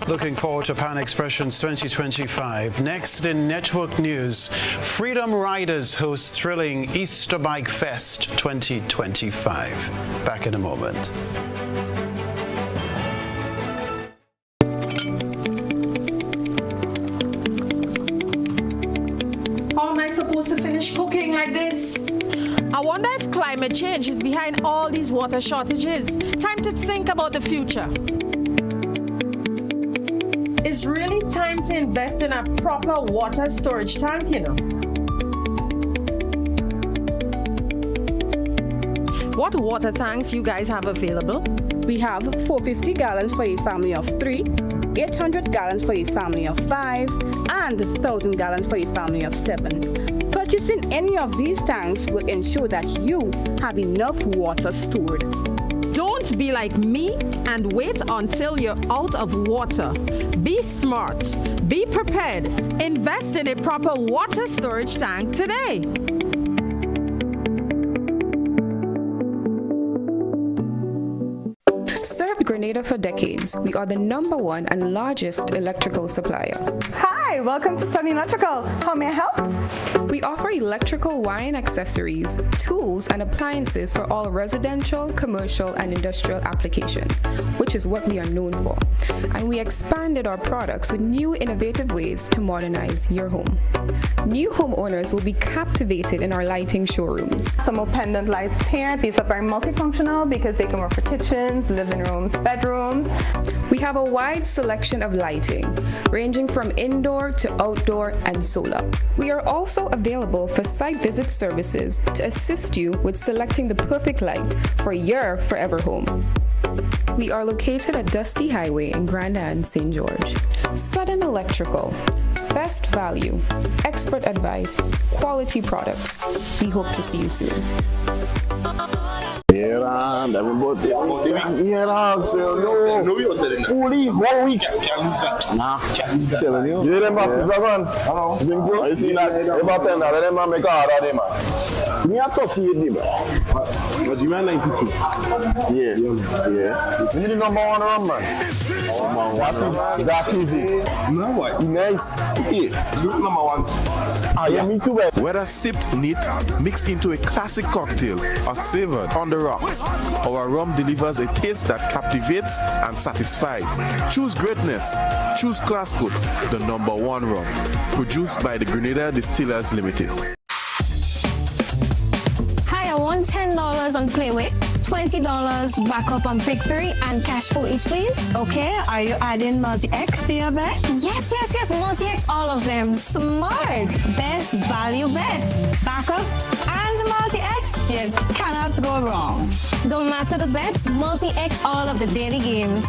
Looking forward to Pan Expressions 2025. Next in Network News, Freedom Riders host thrilling Easter Bike Fest 2025. Back in a moment. How am I supposed to finish cooking like this? I wonder if climate change is behind all these water shortages. Time to think about the future. It's really time to invest in a proper water storage tank, you know. What water tanks you guys have available? We have 450 gallons for a family of 3, 800 gallons for a family of 5, and 1,000 gallons for a family of 7. Purchasing any of these tanks will ensure that you have enough water stored. Don't be like me and wait until you're out of water. Be smart. Be prepared. Invest in a proper water storage tank today. Served Grenada for decades. We are the #1 and largest electrical supplier. Hi, welcome to Sunny Electrical. How may I help? We offer electrical wiring accessories, tools, and appliances for all residential, commercial, and industrial applications, which is what we are known for. And we expanded our products with new innovative ways to modernize your home. New homeowners will be captivated in our lighting showrooms. Some more pendant lights here. These are very multifunctional because they can work for kitchens, living rooms, bedrooms. We have a wide selection of lighting, ranging from indoor to outdoor and solar. We are also available for site visit services to assist you with selecting the perfect light for your forever home. We are located at Dusty Highway in Grand Anse, St. George. Sudden Electrical. Best value, expert advice, quality products. We hope to see you soon. Fully 1 week. Nah, telling you. You them boss, Dragon. Hello. You see that? About 10 dollars, them man make hard on them man. Me a 38 man. But you man 92. Yeah. You the #1 run man. That easy. No what? Nice. Yeah. You #1. Ah yeah, me too. Whether sipped neat, mixed into a classic cocktail, or savored on the rocks, our rum delivers a taste that captivates and satisfies. Choose greatness. Choose Classcoat, the #1 rum. Produced by the Grenada Distillers Limited. Hi, I want $10 on Playway, $20 backup on Victory, and cash for each, please. Okay, are you adding Multi-X to your bet? Yes, Multi-X, all of them. Smart. Best value bet. Backup and Multi-X. You cannot go wrong. Don't matter the bet, Multi-X all of the daily games.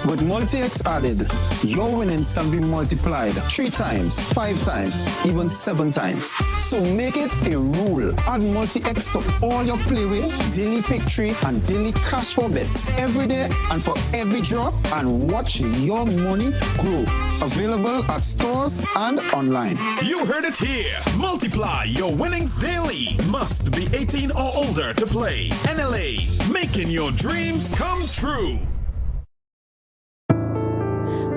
With Multi-X added, your winnings can be multiplied 3 times, 5 times, even 7 times. So make it a rule. Add Multi-X to all your Playway, daily pick 3, and daily cash for bets every day and for every drop, and watch your money grow. Available at stores and online. You heard it here. Multiply your winnings daily. Must be 18 or older to play. NLA. Make making your dreams come true.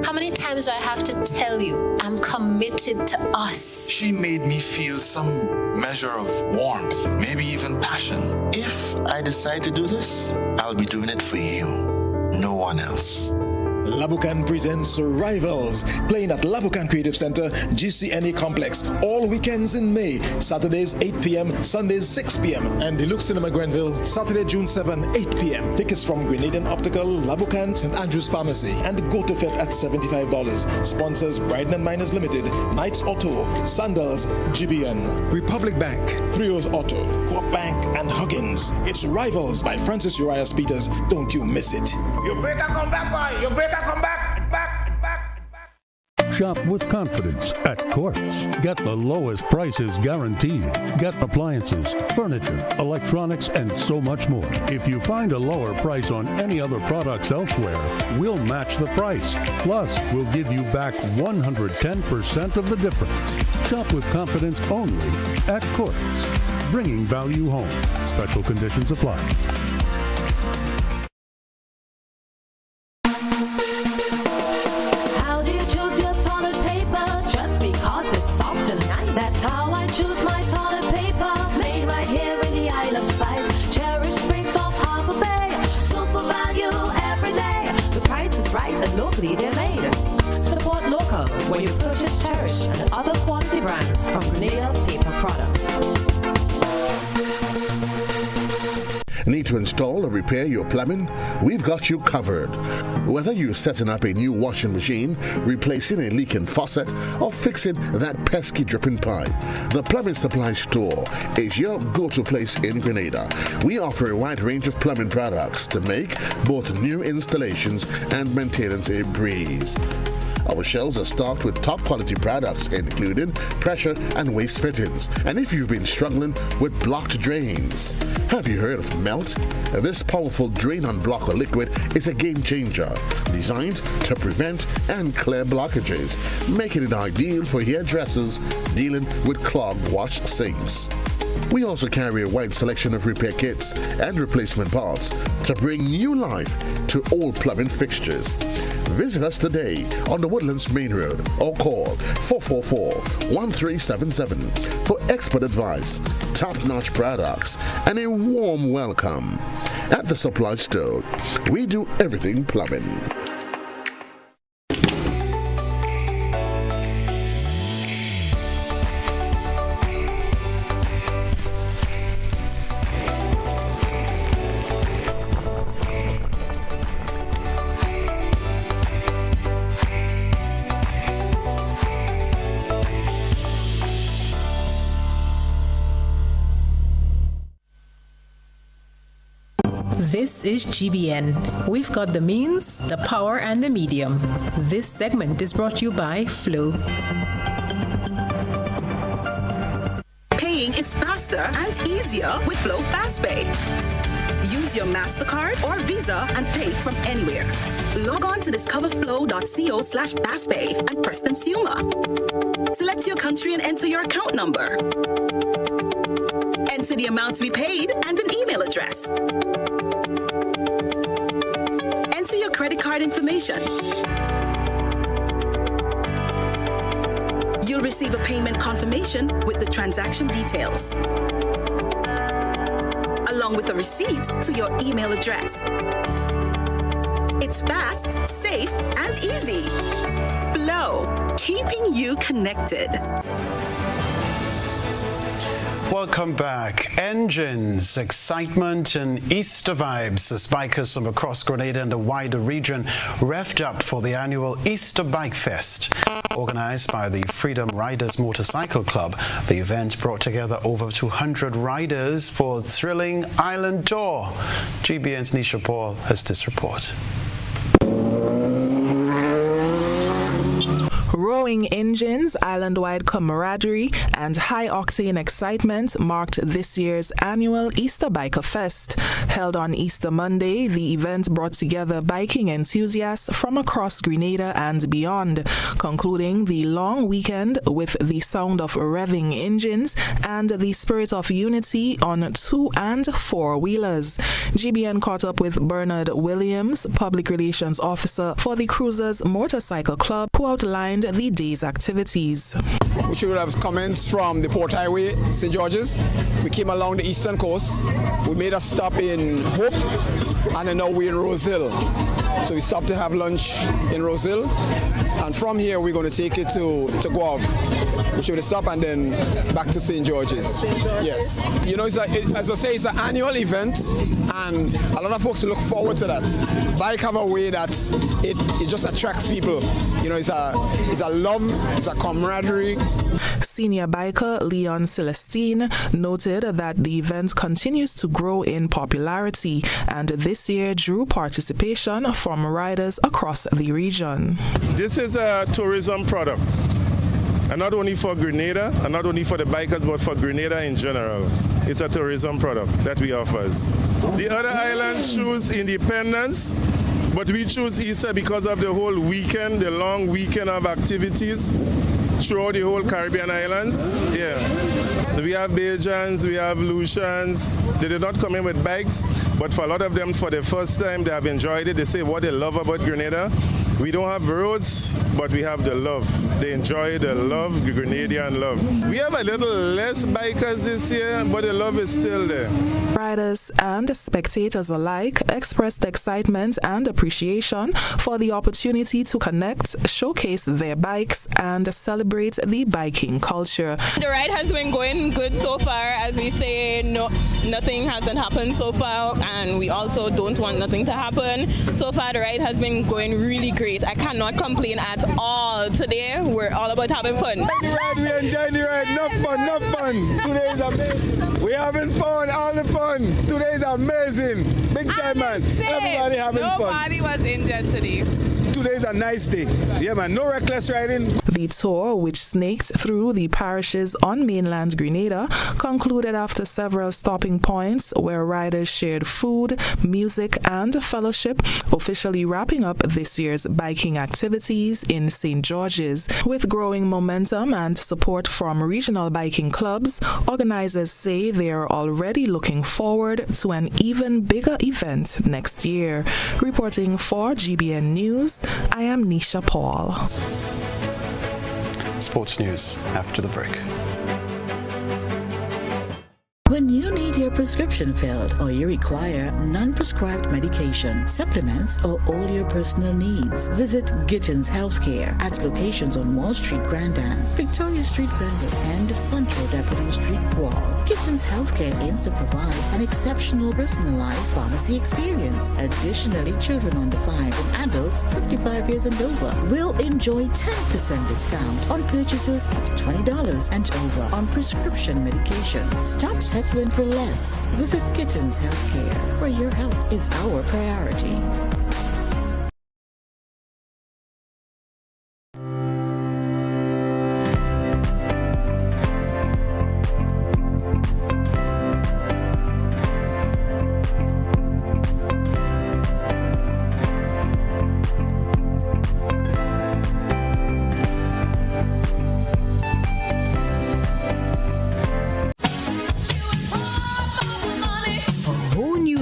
How many times do I have to tell you I'm committed to us? She made me feel some measure of warmth, maybe even passion. If I decide to do this, I'll be doing it for you, no one else. Labukan presents Rivals, playing at Labukan Creative Center, GCNA Complex, all weekends in May, Saturdays 8 p.m., Sundays 6 p.m., and Deluxe Cinema Grenville, Saturday, June 7, 8 p.m. Tickets from Grenadian Optical, Labukan, St. Andrews Pharmacy, and Go to Fit at $75. Sponsors Bryden & Miners Limited, Knights Auto, Sandals, GBN, Republic Bank, Trios Auto, Co-op Bank, and Huggins. It's Rivals by Francis Uriah Peters. Don't you miss it. You better come back, boy. You better come back. Shop with confidence at Quartz. Get the lowest prices guaranteed. Get appliances, furniture, electronics, and so much more. If you find a lower price on any other products elsewhere, we'll match the price. Plus, we'll give you back 110% of the difference. Shop with confidence only at Quartz. Bringing value home. Special conditions apply. When you purchase Cherish and other quality brands from Grenada Paper Products. Need to install or repair your plumbing? We've got you covered. Whether you're setting up a new washing machine, replacing a leaking faucet, or fixing that pesky dripping pipe, the Plumbing Supply Store is your go-to place in Grenada. We offer a wide range of plumbing products to make both new installations and maintenance a breeze. Our shelves are stocked with top quality products, including pressure and waste fittings. And if you've been struggling with blocked drains, have you heard of Melt? This powerful drain-on-blocker liquid is a game changer, designed to prevent and clear blockages, making it ideal for hairdressers dealing with clogged wash sinks. We also carry a wide selection of repair kits and replacement parts to bring new life to all plumbing fixtures. Visit us today on the Woodlands Main Road or call 444-1377 for expert advice, top-notch products, and a warm welcome. At the Supply Store, we do everything plumbing. This is GBN. We've got the means, the power, and the medium. This segment is brought to you by Flow. Paying is faster and easier with Flow FastPay. Use your MasterCard or Visa and pay from anywhere. Log on to discoverflow.co/fastpay and press Consumer. Select your country and enter your account number. Enter the amount to be paid and an email address. Enter your credit card information. You'll receive a payment confirmation with the transaction details, along with a receipt to your email address. It's fast, safe, and easy. Flow, keeping you connected. Welcome back. Engines, excitement, and Easter vibes as bikers from across Grenada and the wider region revved up for the annual Easter Bike Fest. Organized by the Freedom Riders Motorcycle Club, the event brought together over 200 riders for a thrilling island tour. GBN's Nisha Paul has this report. Roll Growing engines, island-wide camaraderie, and high-octane excitement marked this year's annual Easter Biker Fest. Held on Easter Monday, the event brought together biking enthusiasts from across Grenada and beyond, concluding the long weekend with the sound of revving engines and the spirit of unity on 2- and 4-wheelers. GBN caught up with Bernard Williams, Public Relations Officer for the Cruisers Motorcycle Club, who outlined the day's activities. We should have comments from the Port Highway, St. George's. We came along the eastern coast. We made a stop in Hope, and then now we're in Rose Hill. So we stopped to have lunch in Rose Hill, and from here we're going to take it to Guav, which will stop, and then back to St. George's. Yes. You know, as I say, it's an annual event, and a lot of folks look forward to that. Bike have a way that it just attracts people. You know, it's a love, it's a camaraderie. Senior biker Leon Celestine noted that the event continues to grow in popularity, and this year drew participation from riders across the region. This is a tourism product, and not only for Grenada, and not only for the bikers, but for Grenada in general. It's a tourism product that we offer. The other islands choose independence, but we choose Easter because of the whole weekend, the long weekend of activities throughout the whole Caribbean islands. Yeah. We have Bajans, we have Lucians. They did not come in with bikes, but for a lot of them, for the first time, they have enjoyed it. They say what they love about Grenada. We don't have roads, but we have the love. They enjoy the love, the Grenadian love. We have a little less bikers this year, but the love is still there. Riders and spectators alike expressed excitement and appreciation for the opportunity to connect, showcase their bikes, and celebrate the biking culture. The ride has been going good so far. As we say, nothing hasn't happened so far, and we also don't want nothing to happen. So far, the ride has been going really great. I cannot complain at all. Today, we're all about having fun. We enjoy the ride. Enough fun. Today is amazing. We're having fun, all the fun. Today is amazing. Big time, man. Everybody having fun. Nobody was injured today. Today's a nice day. Yeah, man. No reckless riding. The tour, which snaked through the parishes on mainland Grenada, concluded after several stopping points where riders shared food, music, and fellowship, officially wrapping up this year's biking activities in St. George's. With growing momentum and support from regional biking clubs, organizers say they are already looking forward to an even bigger event next year. Reporting for GBN News, I am Nisha Paul. Sports news after the break. When you need your prescription filled or you require non-prescribed medication, supplements, or all your personal needs, visit Gittins Healthcare at locations on Wall Street, Grandans, Victoria Street, Granville, and Central Deputy Street, Guelph. Gittins Healthcare aims to provide an exceptional personalized pharmacy experience. Additionally, children under 5 and adults 55 years and over will enjoy 10% discount on purchases of $20 and over on prescription medication. Stop settling for less. Visit Gittins Healthcare, where your health is our priority.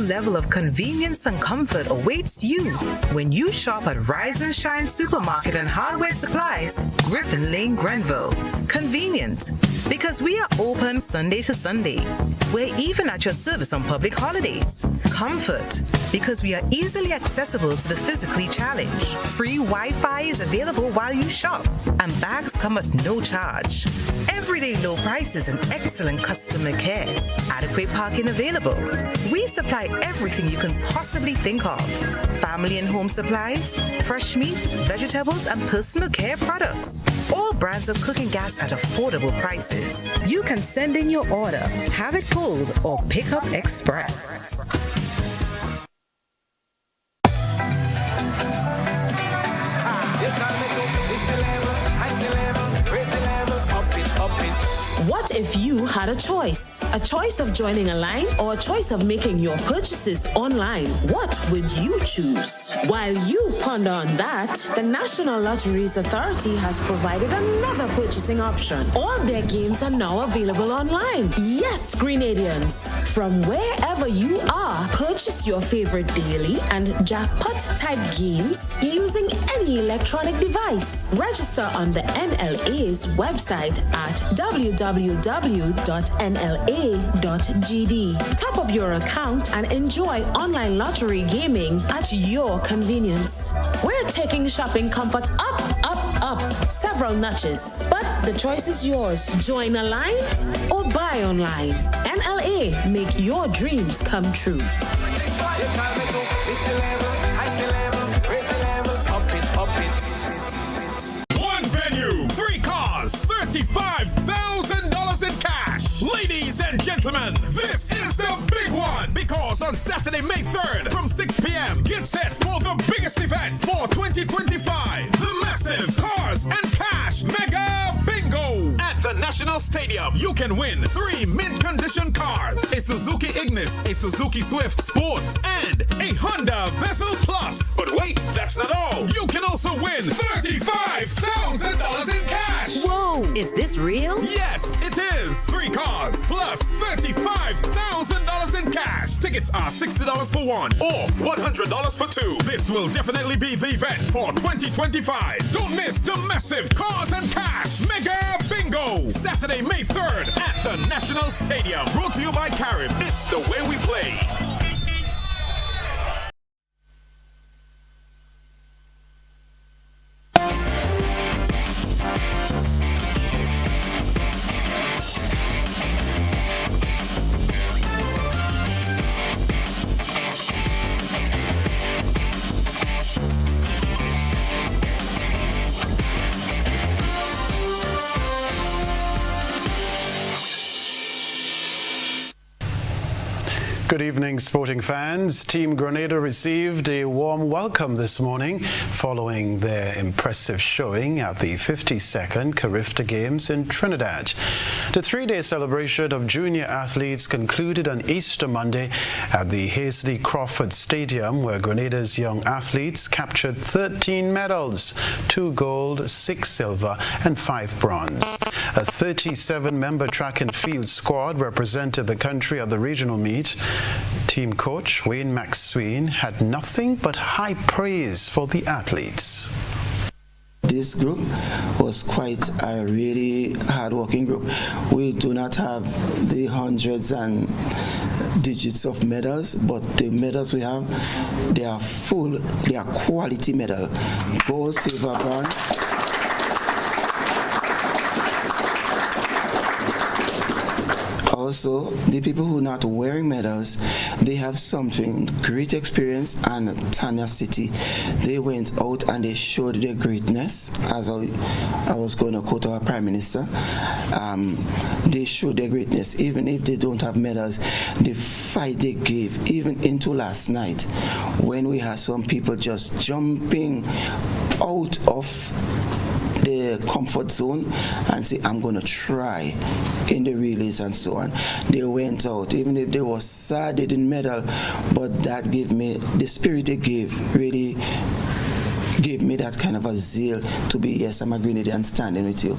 Level of convenience and comfort awaits you when you shop at Rise and Shine Supermarket and Hardware Supplies, Griffin Lane, Grenville. Convenient, because we are open Sunday to Sunday. We're even at your service on public holidays. Comfort, because we are easily accessible to the physically challenged. Free Wi-Fi is available while you shop, and bags come at no charge. Everyday low prices and excellent customer care. Adequate parking available. We supply everything you can possibly think of. Family and home supplies, fresh meat, vegetables, and personal care products. All brands of cooking gas at affordable prices. You can send in your order, have it pulled, or pick up express. You call me to, it's the level, I feel if you had a choice of joining a line or a choice of making your purchases online, what would you choose? While you ponder on that, the National Lotteries Authority has provided another purchasing option. All their games are now available online. Yes, Grenadians, from wherever you are, purchase your favorite daily and jackpot type games using any electronic device. Register on the NLA's website at www.nla.gd. Top up your account and enjoy online lottery gaming at your convenience. We're taking shopping comfort up several notches, but the choice is yours. Join a line or buy online. NLA, make your dreams come true. One venue, 3 cars, $35,000 in cash. Ladies and gentlemen, this is the big one, because on Saturday, May 3rd, from 6 p.m., get set for the biggest event for 2025, the massive Cars and Cash Mega Bingo. At the National Stadium, you can win 3 mint-condition cars, a Suzuki Ignis, a Suzuki Swift Sports, and a Honda Vessel Plus. But wait, that's not all. You can also win $35,000 in cash. Whoa, is this real? Yes, it is. 3 cars plus $35,000 in cash. Tickets are $60 for one or $100 for two. This will definitely be the event for 2025. Don't miss the massive Cars and Cash Mega Bingo. Saturday, May 3rd at the National Stadium. Brought to you by Carib. It's the way we play. Good evening, sporting fans. Team Grenada received a warm welcome this morning following their impressive showing at the 52nd Carifta Games in Trinidad. The 3-day celebration of junior athletes concluded on Easter Monday at the Hazley Crawford Stadium, where Grenada's young athletes captured 13 medals, 2 gold, 6 silver, and 5 bronze. A 37-member track and field squad represented the country at the regional meet. Team coach Wayne McSween had nothing but high praise for the athletes. This group was quite a really hard-working group. We do not have the hundreds and digits of medals, but the medals we have, they are full, they are quality medal. Gold, silver, bronze. Also, the people who are not wearing medals, they have something, great experience and tenacity. They went out and they showed their greatness, as I was going to quote our Prime Minister. They showed their greatness, even if they don't have medals. The fight they gave, even into last night, when we had some people just jumping out of the comfort zone and say, I'm going to try in the relays and so on. They went out, even if they were sad they didn't medal, but that gave me, the spirit they gave really gave me that kind of a zeal to be, yes, I'm a Grenadian standing with you.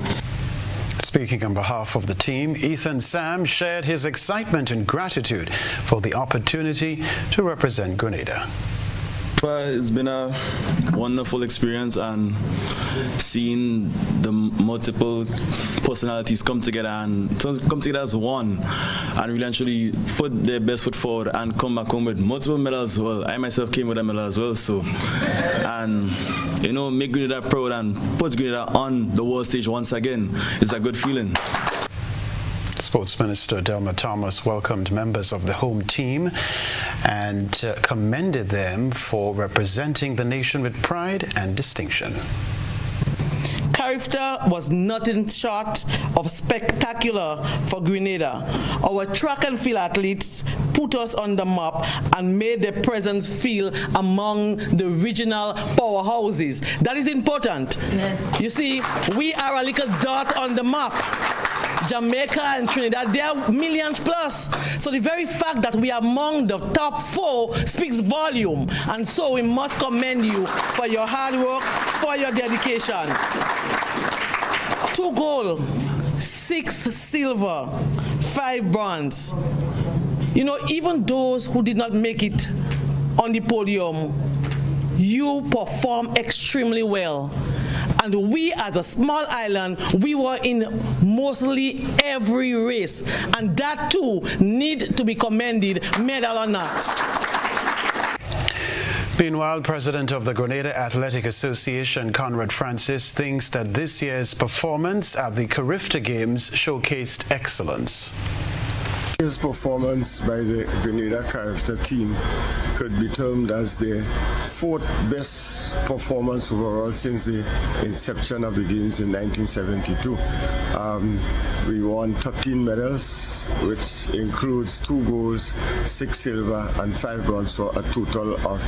Speaking on behalf of the team, Ethan Sam shared his excitement and gratitude for the opportunity to represent Grenada. It's been a wonderful experience, and seeing the multiple personalities come together as one and really actually put their best foot forward and come back home with multiple medals as well. I myself came with a medal as well, so, and you know, make Grenada proud and put Grenada on the world stage once again. It's a good feeling. Sports Minister Delma Thomas welcomed members of the home team and commended them for representing the nation with pride and distinction. Carifta was nothing short of spectacular for Grenada. Our track and field athletes put us on the map and made their presence feel among the regional powerhouses. That is important. Yes. You see, we are a little dot on the map. Jamaica and Trinidad, they are millions plus. So the very fact that we are among the top 4 speaks volume. And so we must commend you for your hard work, for your dedication. 2 gold, 6 silver, 5 bronze. You know, even those who did not make it on the podium, you performed extremely well. And we, as a small island, we were in mostly every race. And that too need to be commended, medal or not. Meanwhile, President of the Grenada Athletic Association, Conrad Francis, thinks that this year's performance at the Carifta Games showcased excellence. His performance by the Grenada Carifta team could be termed as the 4th best performance overall since the inception of the games in 1972. We won 13 medals, which includes 2 golds, 6 silver, and 5 bronze for a total of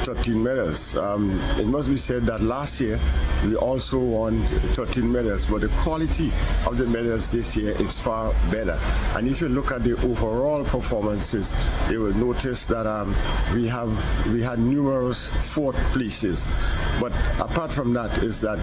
13 medals. It must be said that last year we also won 13 medals, but the quality of the medals this year is far better. And if you look at the overall performances, you will notice that we had numerous 4th places. But apart from that, is that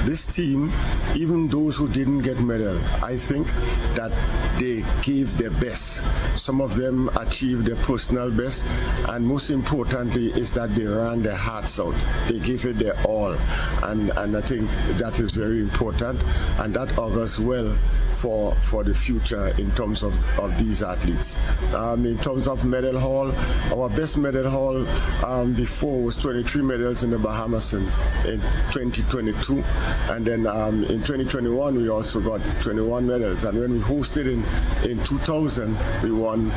this team, even those who didn't get medal, I think that they gave their best. Some of them achieved their personal best, and most importantly is that they ran their hearts out. They gave it their all, and I think that is very important, and that augurs well for the future in terms of these athletes. In terms of medal haul, our best medal haul before was 23 medals in the Bahamas in 2022, and then in 2021 we also got 21 medals, and when we hosted in 2000 we won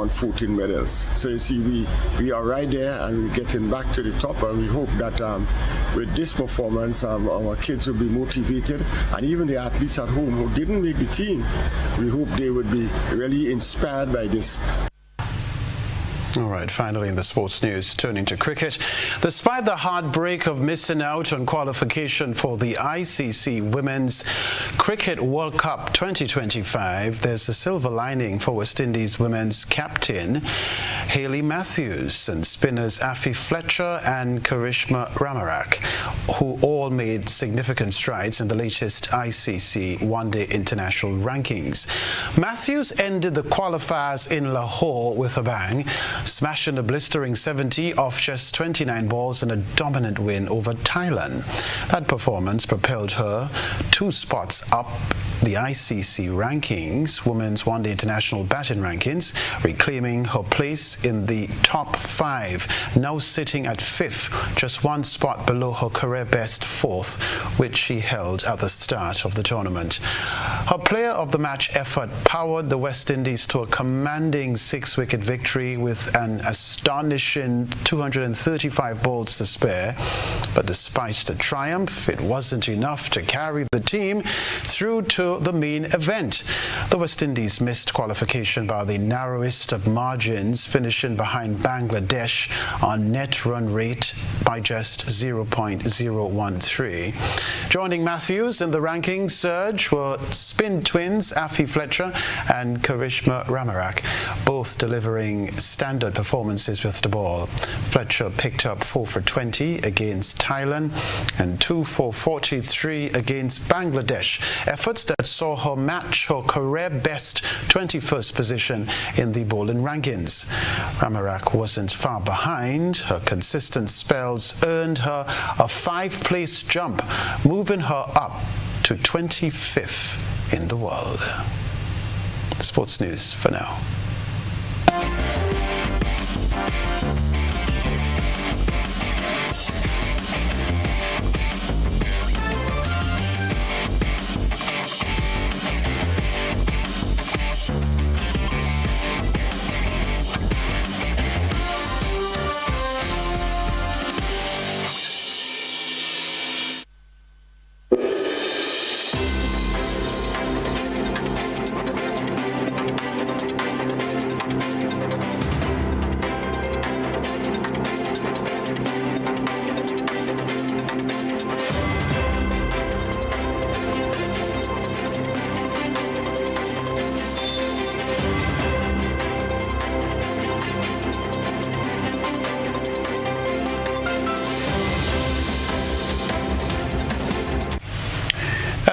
14 medals. So you see, we are right there, and we're getting back to the top, and we hope that with this performance our kids will be motivated, and even the athletes at home who didn't make the team, we hope they would be really inspired by this. All right, finally in the sports news, turning to cricket. Despite the heartbreak of missing out on qualification for the ICC Women's Cricket World Cup 2025, there's a silver lining for West Indies women's captain Hayley Matthews and spinners Afi Fletcher and Karishma Ramarak, who all made significant strides in the latest ICC one-day international rankings. Matthews ended the qualifiers in Lahore with a bang, smashing a blistering 70 off just 29 balls in a dominant win over Thailand. That performance propelled her 2 spots up the ICC rankings, Women's One-Day International Batting Rankings, reclaiming her place in the top 5, now sitting at 5th, just 1 spot below her career best 4th, which she held at the start of the tournament. Her player of the match effort powered the West Indies to a commanding 6-wicket victory with an astonishing 235 balls to spare. But despite the triumph, it wasn't enough to carry the team through to the main event. The West Indies missed qualification by the narrowest of margins, finishing behind Bangladesh on net run rate by just 0.013. Joining Matthews in the rankings surge were spin twins Afi Fletcher and Karishma Ramarak, both delivering standard performances with the ball. Fletcher picked up 4 for 20 against Thailand and 2 for 43 against Bangladesh, efforts that saw her match her career best 21st position in the bowling rankings. Ramarak wasn't far behind. Her consistent spells earned her a 5-place jump, moving her up to 25th in the world. Sports news for now.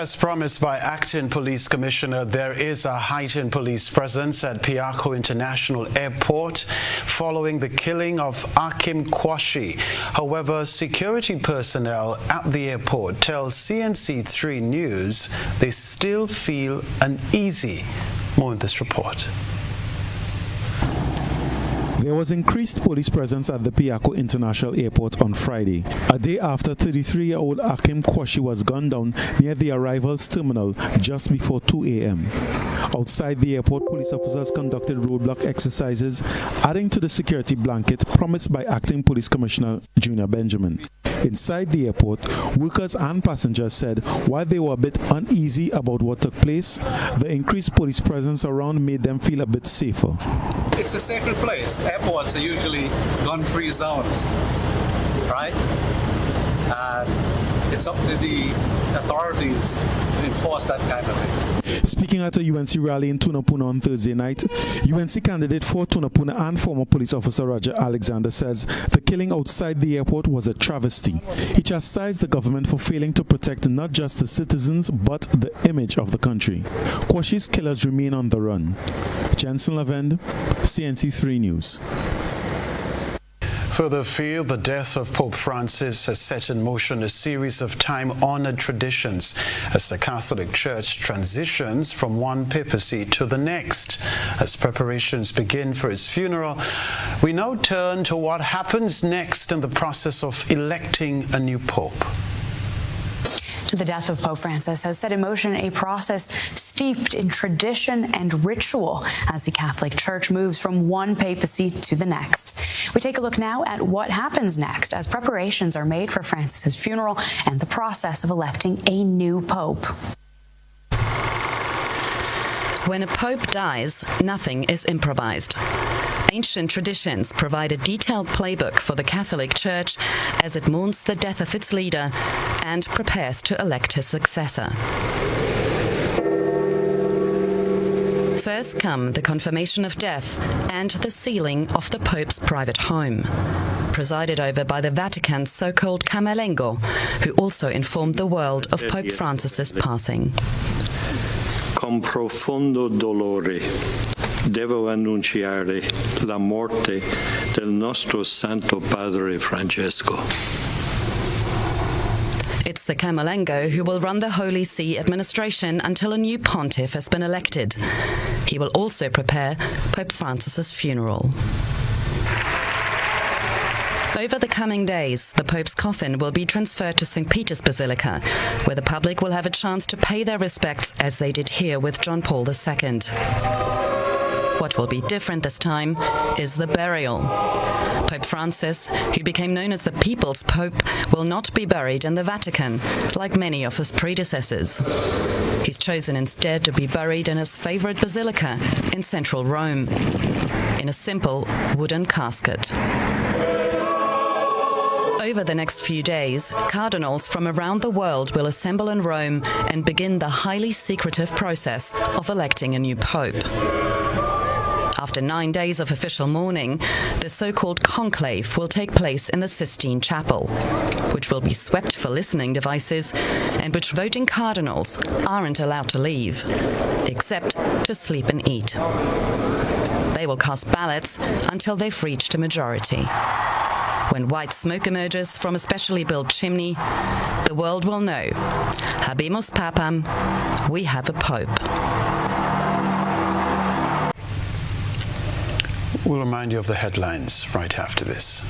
As promised by Acting Police Commissioner, there is a heightened police presence at Piarco International Airport following the killing of Akim Kwashi. However, security personnel at the airport tell CNC3 News they still feel uneasy. More in this report. There was increased police presence at the Piarco International Airport on Friday, a day after 33-year-old Akim Kwashi was gunned down near the arrivals terminal just before 2 a.m. Outside the airport, police officers conducted roadblock exercises, adding to the security blanket promised by Acting Police Commissioner Junior Benjamin. Inside the airport, workers and passengers said while they were a bit uneasy about what took place, the increased police presence around made them feel a bit safer. It's a sacred place. Airports are usually gun-free zones, right? And it's up to the authorities to enforce that kind of thing. Speaking at a UNC rally in Tunapuna on Thursday night, UNC candidate for Tunapuna and former police officer Roger Alexander says the killing outside the airport was a travesty. He chastised the government for failing to protect not just the citizens but the image of the country. Kwashi's killers remain on the run. Jensen Lavend, CNC3 News. Further afield, the death of Pope Francis has set in motion a series of time-honored traditions as the Catholic Church transitions from one papacy to the next. As preparations begin for his funeral, we now turn to what happens next in the process of electing a new pope. The death of Pope Francis has set in motion a process steeped in tradition and ritual as the Catholic Church moves from one papacy to the next. We take a look now at what happens next as preparations are made for Francis's funeral and the process of electing a new pope. When a pope dies, nothing is improvised. Ancient traditions provide a detailed playbook for the Catholic Church as it mourns the death of its leader and prepares to elect his successor. First come the confirmation of death and the sealing of the Pope's private home, presided over by the Vatican's so-called Camerlengo, who also informed the world of Pope Francis's passing. Con profondo dolore devo annunciare la morte del nostro Santo Padre Francesco. It's the Camerlengo who will run the Holy See administration until a new pontiff has been elected. He will also prepare Pope Francis's funeral. Over the coming days, the Pope's coffin will be transferred to St. Peter's Basilica, where the public will have a chance to pay their respects as they did here with John Paul II. What will be different this time is the burial. Pope Francis, who became known as the People's Pope, will not be buried in the Vatican, like many of his predecessors. He's chosen instead to be buried in his favorite basilica in central Rome, in a simple wooden casket. Over the next few days, cardinals from around the world will assemble in Rome and begin the highly secretive process of electing a new pope. After 9 days of official mourning, the so-called conclave will take place in the Sistine Chapel, which will be swept for listening devices and which voting cardinals aren't allowed to leave, except to sleep and eat. They will cast ballots until they've reached a majority. When white smoke emerges from a specially built chimney, the world will know, habemus papam, we have a pope. We'll remind you of the headlines right after this.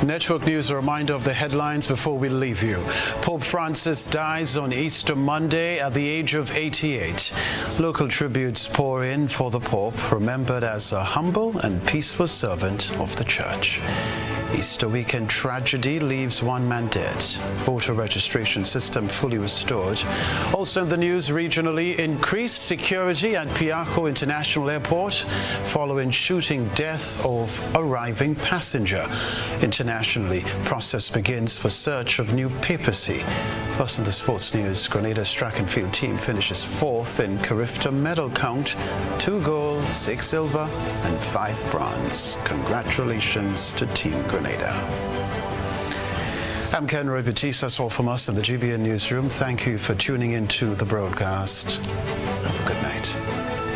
Network News, a reminder of the headlines before we leave you. Pope Francis dies on Easter Monday at the age of 88. Local tributes pour in for the Pope, remembered as a humble and peaceful servant of the Church. Easter weekend tragedy leaves one man dead. Voter registration system fully restored. Also in the news regionally, increased security at Piarco International Airport following shooting death of arriving passenger. Internationally, process begins for search of new papacy. Plus in the sports news, Grenada's track and field team finishes 4th in Carifta medal count. 2 gold, 6 silver and 5 bronze. Congratulations to Team Grenada. I'm Kenroy, Baptiste. That's all from us in the GBN newsroom. Thank you for tuning into the broadcast. Have a good night.